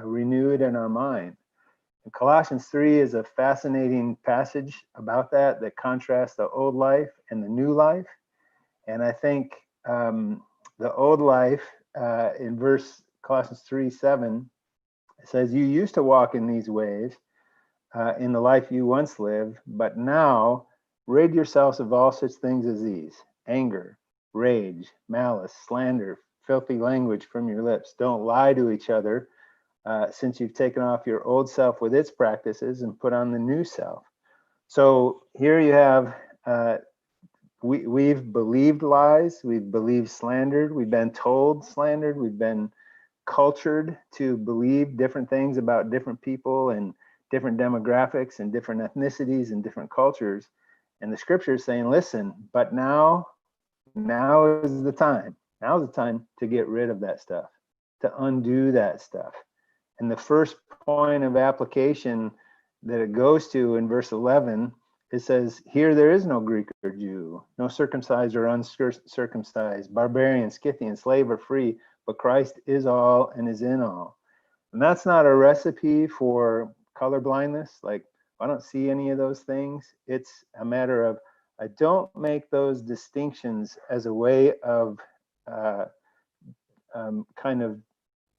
renewed in our mind. And Colossians 3 is a fascinating passage about that contrasts the old life and the new life. And I think the old life in Colossians 3:7, it says, you used to walk in these ways in the life you once lived, but now rid yourselves of all such things as these: anger, rage, malice, slander, filthy language from your lips. Don't lie to each other, since you've taken off your old self with its practices and put on the new self. So here you have, we've believed lies, we've believed slandered, we've been told slandered, we've been cultured to believe different things about different people and different demographics and different ethnicities and different cultures. And the scripture is saying, listen, but now is the time. Now is the time to get rid of that stuff, to undo that stuff. And the first point of application that it goes to in verse 11, it says, here there is no Greek or Jew, no circumcised or uncircumcised, barbarian, Scythian, slave or free, but Christ is all and is in all. And that's not a recipe for color blindness. Like, I don't see any of those things. It's a matter of, I don't make those distinctions as a way of kind of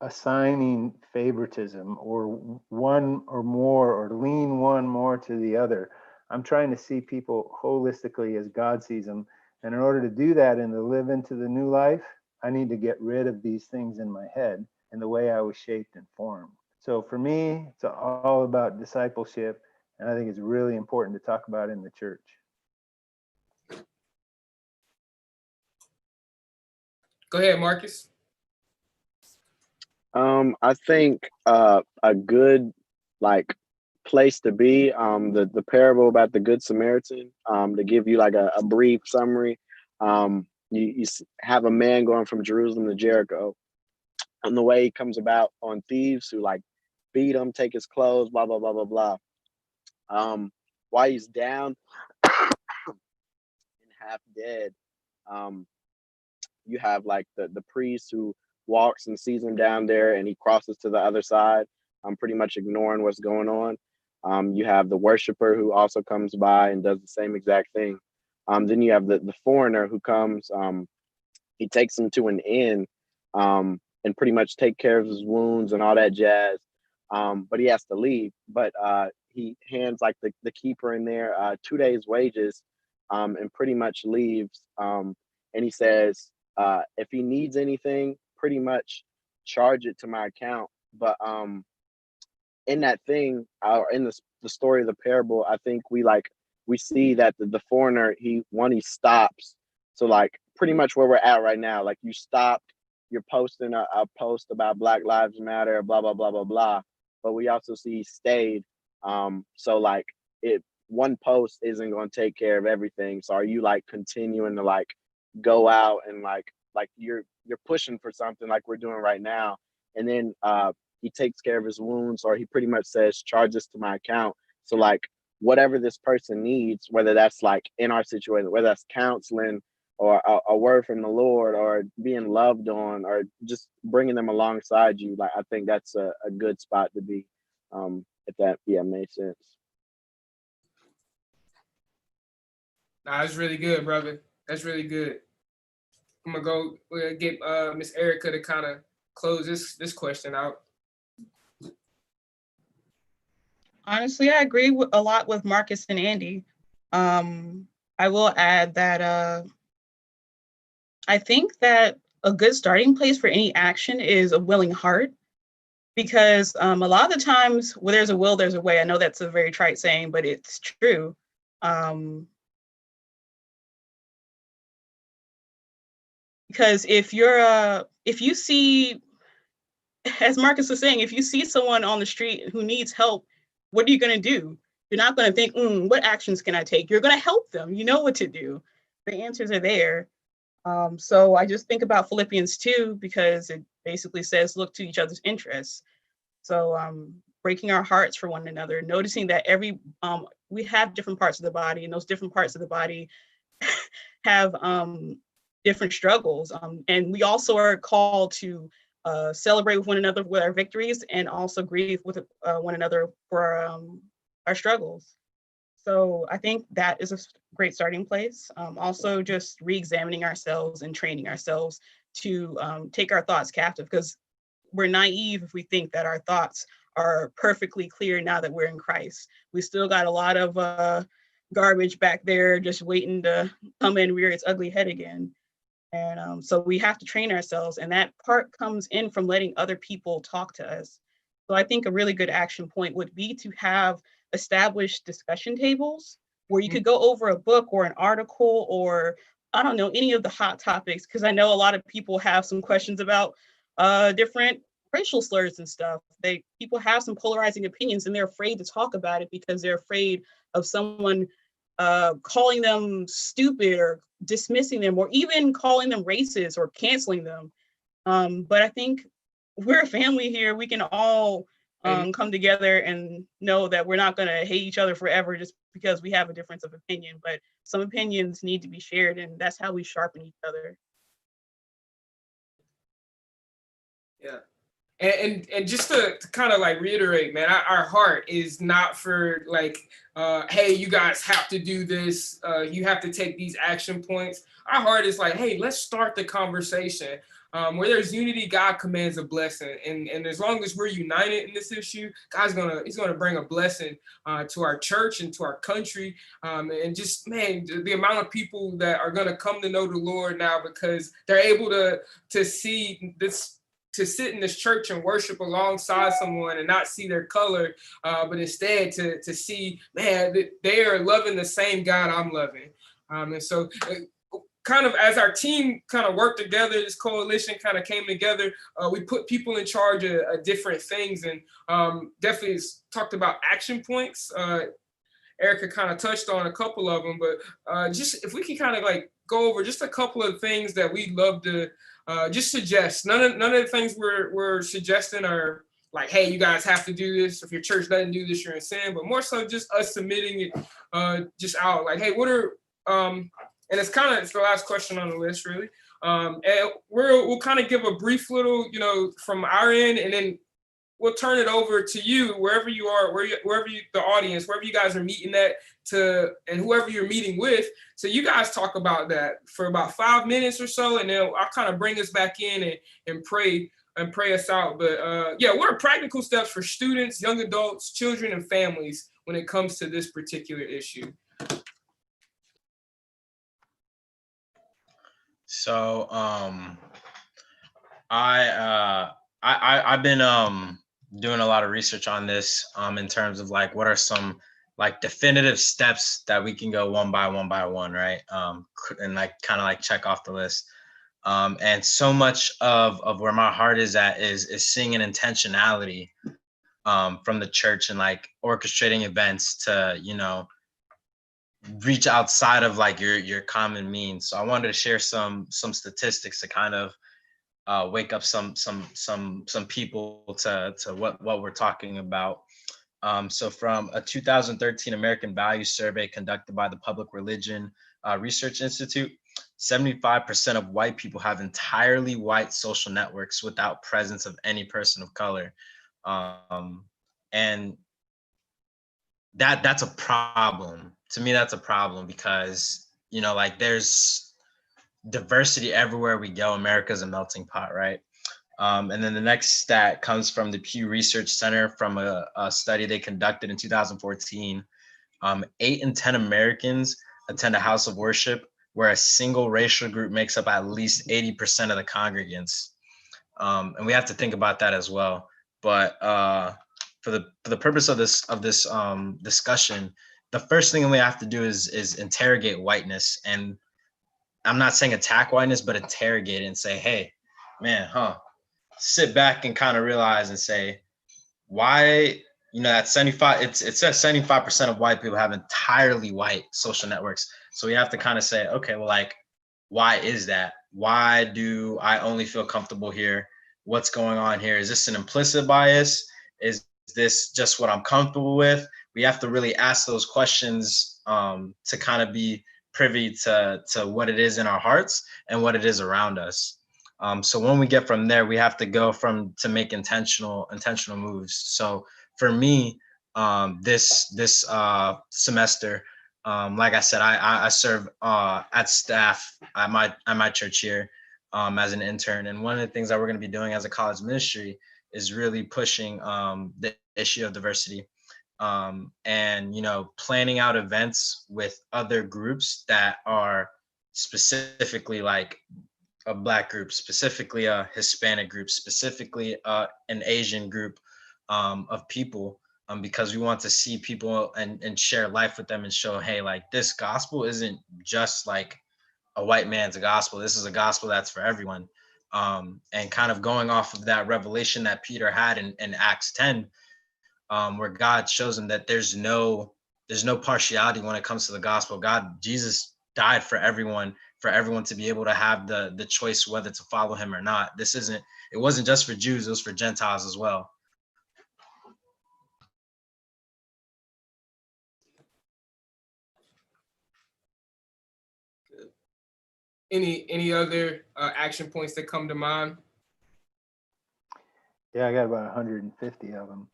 assigning favoritism or one or more, or lean one more to the other. I'm trying to see people holistically as God sees them. And in order to do that and to live into the new life, I need to get rid of these things in my head and the way I was shaped and formed. So for me, it's all about discipleship. And I think it's really important to talk about in the church. Go ahead, Marcus. I think a good place to be, the parable about the Good Samaritan, to give you like a brief summary. You have a man going from Jerusalem to Jericho, and the way he comes about on thieves who beat him, take his clothes, blah blah blah blah blah. While he's down and half dead, you have the priest who walks and sees him down there, and he crosses to the other side. I'm pretty much ignoring what's going on. You have the worshiper who also comes by and does the same exact thing. Then you have the foreigner who comes. He takes him to an inn and pretty much take care of his wounds and all that jazz. But he has to leave. But he hands the keeper in there 2 days' wages and pretty much leaves. And he says, if he needs anything, pretty much charge it to my account. But in that thing, or in the story of the parable, I think we see that the foreigner, he stops. So pretty much where we're at right now, you stopped, you're posting a post about Black Lives Matter, blah blah blah blah blah. But we also see he stayed. So one post isn't going to take care of everything. So are you continuing to go out and you're pushing for something like we're doing right now, and then he takes care of his wounds, or he pretty much says, charge this to my account. So whatever this person needs, whether that's in our situation, whether that's counseling or a word from the Lord or being loved on or just bringing them alongside you, I think that's a good spot to be, if that makes sense. Nah, that's really good, brother. That's really good. We're gonna get Miss Erica to kind of close this question out. Honestly, I agree a lot with Marcus and Andy. I will add that I think that a good starting place for any action is a willing heart, because a lot of the times where there's a will, there's a way. I know that's a very trite saying, but it's true. Because if you see, as Marcus was saying, if you see someone on the street who needs help, what are you going to do? You're not going to think, what actions can I take? You're going to help them. You know what to do. The answers are there. So I just think about Philippians 2, because it basically says, look to each other's interests. So breaking our hearts for one another, noticing that we have different parts of the body, and those different parts of the body have different struggles. And we also are called to celebrate with one another with our victories, and also grieve with one another for our struggles. So I think that is a great starting place. Also, just re-examining ourselves and training ourselves to take our thoughts captive, because we're naive if we think that our thoughts are perfectly clear now that we're in Christ. We still got a lot of garbage back there just waiting to come and rear its ugly head again. And so we have to train ourselves, and that part comes in from letting other people talk to us. So I think a really good action point would be to have established discussion tables where you could go over a book or an article, or I don't know, any of the hot topics, because I know a lot of people have some questions about different racial slurs and stuff. People have some polarizing opinions, and they're afraid to talk about it because they're afraid of someone calling them stupid or dismissing them, or even calling them racist or canceling them. But I think we're a family here. We can all come together and know that we're not going to hate each other forever just because we have a difference of opinion. But some opinions need to be shared, and that's how we sharpen each other. Yeah. And just to kind of like reiterate, man, our heart is not for like, hey, you guys have to do this. You have to take these action points. Our heart is like, hey, let's start the conversation. Where there's unity, God commands a blessing. And as long as we're united in this issue, He's gonna bring a blessing to our church and to our country. And just, man, the amount of people that are gonna come to know the Lord now because they're able to see this, to sit in this church and worship alongside someone and not see their color, but instead to see, man, they are loving the same God I'm loving. And so kind of as our team kind of worked together, this coalition kind of came together, we put people in charge of different things, and definitely talked about action points. Erica kind of touched on a couple of them, but just if we can kind of like go over just a couple of things that we'd love to just suggest. None of the things we're suggesting are like, hey, you guys have to do this. If your church doesn't do this, you're in sin. But more so just us submitting it just out. Like, hey, what are and it's the last question on the list, really. And we'll kind of give a brief little, from our end, and then we'll turn it over to you, wherever you are, the audience, wherever you guys are meeting at, and whoever you're meeting with. So you guys talk about that for about 5 minutes or so, and then I'll kind of bring us back in and pray us out. But yeah, what are practical steps for students, young adults, children, and families when it comes to this particular issue? So I've been doing a lot of research on this in terms of like what are some like definitive steps that we can go one by one, right? And like kind of like check off the list. And so much of where my heart is at is seeing an intentionality from the church and like orchestrating events to, reach outside of like your common means. So I wanted to share some statistics to kind of wake up some people to what we're talking about. So from a 2013 American Values Survey conducted by the Public Religion Research Institute, 75% of white people have entirely white social networks without presence of any person of color. And that's a problem. To me, that's a problem because, like there's diversity everywhere we go. America's a melting pot, right? And then the next stat comes from the Pew Research Center from a study they conducted in 2014. 8 in 10 Americans attend a house of worship, where a single racial group makes up at least 80% of the congregants. And we have to think about that as well. But for the purpose of this discussion, the first thing we have to do is interrogate whiteness. And I'm not saying attack whiteness, but interrogate it and say, hey, man, sit back and kind of realize and say, why, at 75, it says 75% of white people have entirely white social networks. So we have to kind of say, okay, well, like, why is that? Why do I only feel comfortable here? What's going on here? Is this an implicit bias? Is this just what I'm comfortable with? We have to really ask those questions to kind of be privy to what it is in our hearts and what it is around us. So when we get from there, we have to go to make intentional moves. So for me, this semester, like I said, I serve at staff at my church here as an intern. And one of the things that we're going to be doing as a college ministry is really pushing the issue of diversity. And planning out events with other groups that are specifically like a Black group, specifically a Hispanic group, specifically an Asian group of people, because we want to see people and share life with them and show, hey, like, this gospel isn't just like a white man's gospel. This is a gospel that's for everyone. And kind of going off of that revelation that Peter had in Acts 10, where God shows him that there's no partiality when it comes to the gospel. Jesus died for everyone to be able to have the choice whether to follow him or not. It wasn't just for Jews, it was for Gentiles as well. Any other action points that come to mind? Yeah, I got about 150 of them.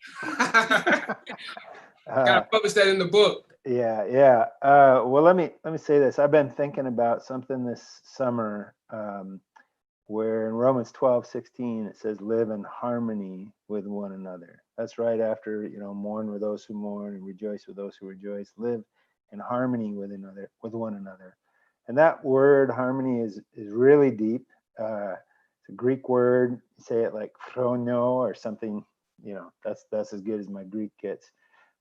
Gotta publish that in the book. Yeah. Well, let me say this. I've been thinking about something this summer, where in Romans 12:16 it says, "Live in harmony with one another." That's right after mourn with those who mourn and rejoice with those who rejoice. Live in harmony with one another. And that word harmony is really deep. It's a Greek word. You say it like phrono or something. That's as good as my Greek gets.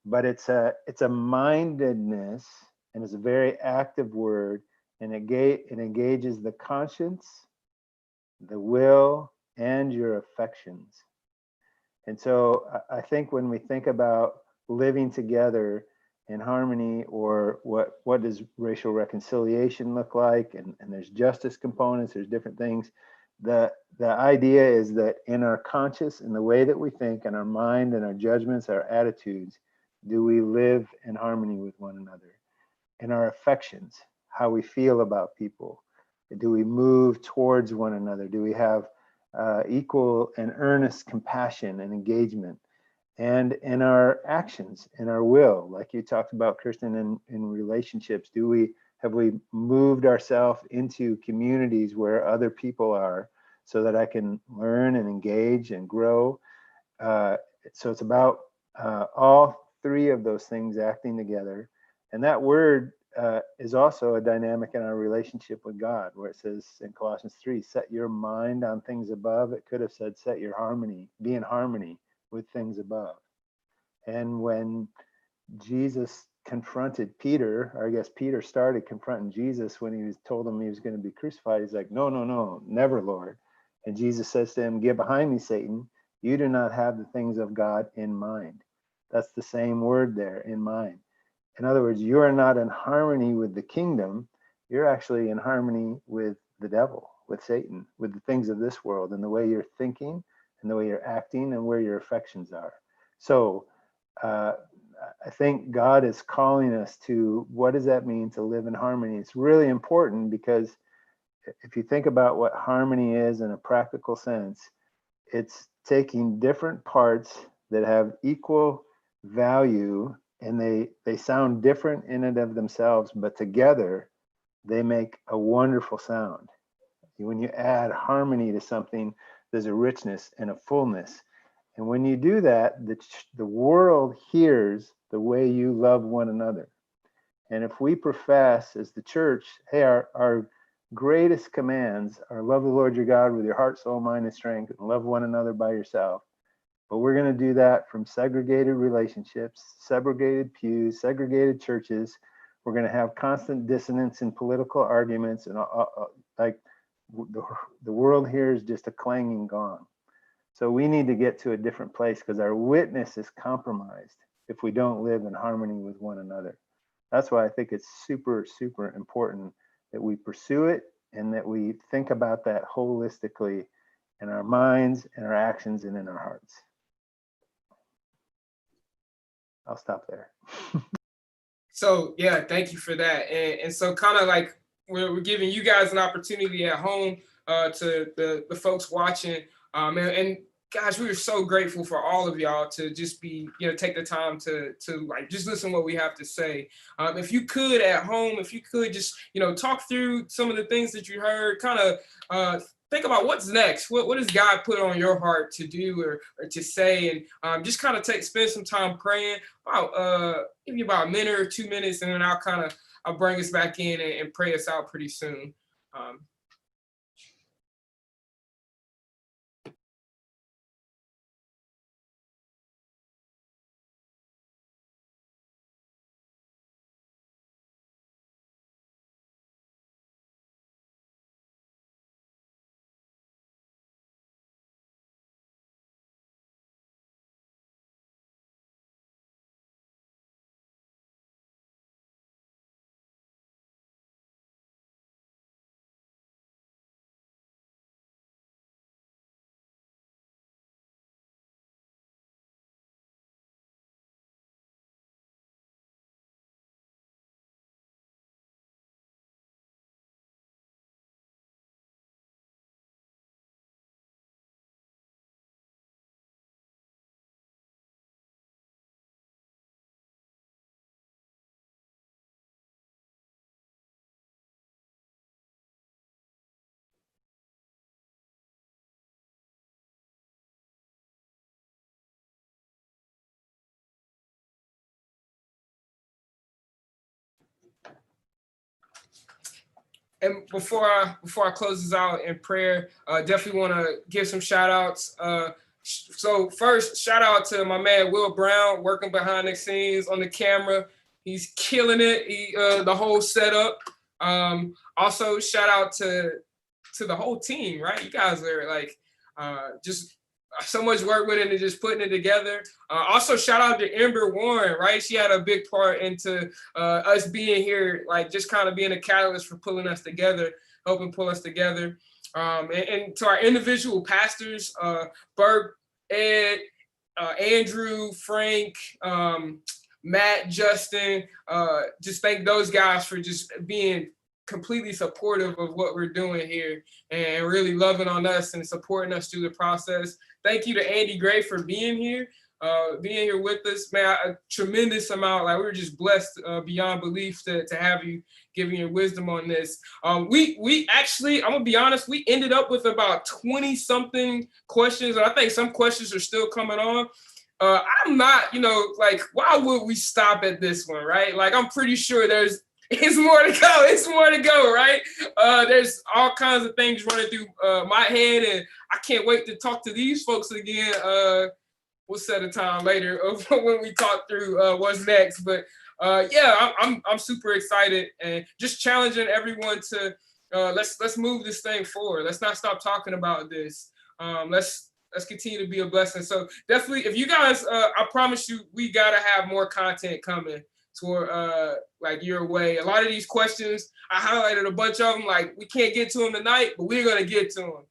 But it's a mindedness, and it's a very active word, and it engages the conscience, the will, and your affections. And so I think when we think about living together in harmony, or what does racial reconciliation look like, and there's justice components, there's different things. The idea is that in our conscience, in the way that we think, in our mind and our judgments, our attitudes, do we live in harmony with one another? In our affections, how we feel about people, do we move towards one another? Do we have equal and earnest compassion and engagement? And in our actions, in our will, like you talked about, Kirsten, in relationships, have we moved ourselves into communities where other people are, so that I can learn and engage and grow? So it's about all three of those things acting together. And that word is also a dynamic in our relationship with God, where it says in Colossians 3, set your mind on things above. It could have said, be in harmony with things above. And when Jesus confronted Peter, or I guess Peter started confronting Jesus when he told him he was going to be crucified, he's like, no, never, Lord. And Jesus says to him, get behind me, Satan. You do not have the things of God in mind. That's the same word there, in mind. In other words, you are not in harmony with the kingdom. You're actually in harmony with the devil, with Satan, with the things of this world, and the way you're thinking and the way you're acting and where your affections are. So I think God is calling us to, what does that mean to live in harmony? It's really important, because if you think about what harmony is in a practical sense, it's taking different parts that have equal value, and they sound different in and of themselves, but together they make a wonderful sound. When you add harmony to something, there's a richness and a fullness. And when you do that, the world hears the way you love one another. And if we profess as the church, hey, our greatest commands are love the Lord your God with your heart, soul, mind, and strength, and love one another by yourself. But we're going to do that from segregated relationships, segregated pews, segregated churches. We're going to have constant dissonance in political arguments, and like the world here is just a clanging gong. So we need to get to a different place because our witness is compromised if we don't live in harmony with one another. That's why I think it's super, super important that we pursue it and that we think about that holistically in our minds, in our actions, and in our hearts. I'll stop there. So yeah, thank you for that. And so kind of like we're giving you guys an opportunity at home to the folks watching. And gosh, we are so grateful for all of y'all to just be, take the time to like just listen to what we have to say. If you could at home, if you could just, talk through some of the things that you heard, kind of think about what's next. What does God put on your heart to do or to say? And just kind of spend some time praying. Give you about a minute or 2 minutes, and then I'll bring us back in and pray us out pretty soon. And before I close this out in prayer, definitely want to give some shout outs. So first, shout out to my man Will Brown, working behind the scenes on the camera. He's killing it. The whole setup. Also, shout out to the whole team. Right, you guys are like just so much work with it and just putting it together. Also, shout out to Ember Warren, right? She had a big part into us being here, like just kind of being a catalyst for pulling us together, helping pull us together. And to our individual pastors, Bert, Ed, Andrew, Frank, Matt, Justin, just thank those guys for just being completely supportive of what we're doing here and really loving on us and supporting us through the process. Thank you to Andy Gray for being here with us, man. A tremendous amount. Like, we're just blessed beyond belief to have you giving your wisdom on this. We actually, I'm gonna be honest, we ended up with about 20 something questions, and I think some questions are still coming on. I'm not, like, why would we stop at this one, right? Like, I'm pretty sure it's more to go. It's more to go, right? There's all kinds of things running through my head, and I can't wait to talk to these folks again. We'll set a time later of when we talk through what's next. But yeah, I'm super excited and just challenging everyone to let's move this thing forward. Let's not stop talking about this. Let's continue to be a blessing. So definitely, if you guys, I promise you, we gotta have more content coming toward like your way. A lot of these questions, I highlighted a bunch of them. Like, we can't get to them tonight, but we're gonna get to them.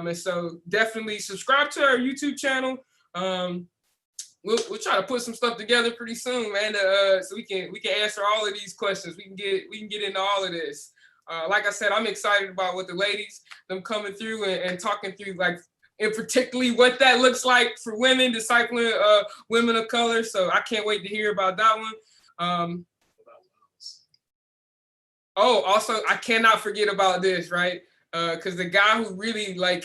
And so definitely subscribe to our YouTube channel. We'll try to put some stuff together pretty soon, man. So we can answer all of these questions. We can get into all of this. Like I said, I'm excited about what the ladies, them coming through and talking through, like, and particularly what that looks like for women, discipling women of color. So I can't wait to hear about that one. Also, I cannot forget about this, right? Because the guy who really, like,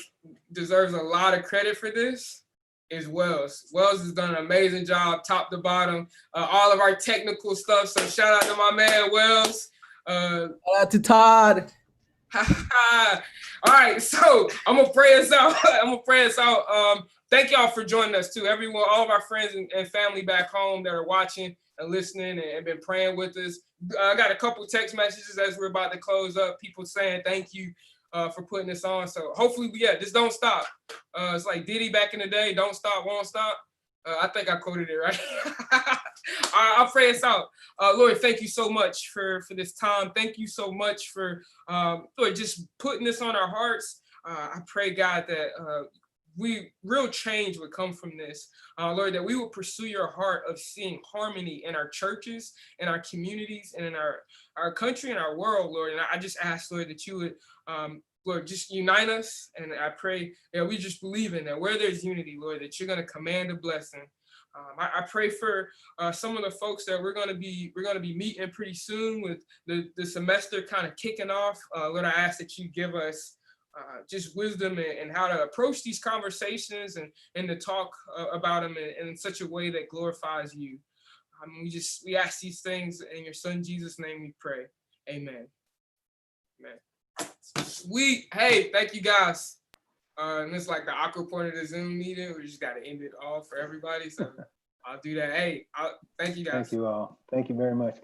deserves a lot of credit for this is Wells. Wells has done an amazing job, top to bottom, all of our technical stuff. So shout out to my man Wells. Shout out to Todd. All right, so I'm gonna pray us out. Thank y'all for joining us too. Everyone, all of our friends and family back home that are watching and listening and been praying with us. I got a couple text messages as we're about to close up. People saying thank you for putting this on. So hopefully, just don't stop. It's like Diddy back in the day, don't stop, won't stop. I think I quoted it right. I'll pray us out. Lord, thank you so much for this time. Thank you so much for Lord, just putting this on our hearts. I pray, God, that real change would come from this. Lord, that we will pursue your heart of seeing harmony in our churches, in our communities, and in our country and our world, Lord. And I just ask, Lord, that you would Lord, just unite us. And I pray that we just believe in that where there's unity, Lord, that you're going to command a blessing. I pray for some of the folks that we're going to be meeting pretty soon with the semester kind of kicking off. Lord, I ask that you give us just wisdom and how to approach these conversations and to talk about them in such a way that glorifies you. We ask these things in your son Jesus' name we pray. Amen. Amen. Sweet. Hey, thank you guys. And it's like the awkward point of the Zoom meeting. We just got to end it all for everybody. So I'll do that. Hey, thank you guys. Thank you all. Thank you very much, guys.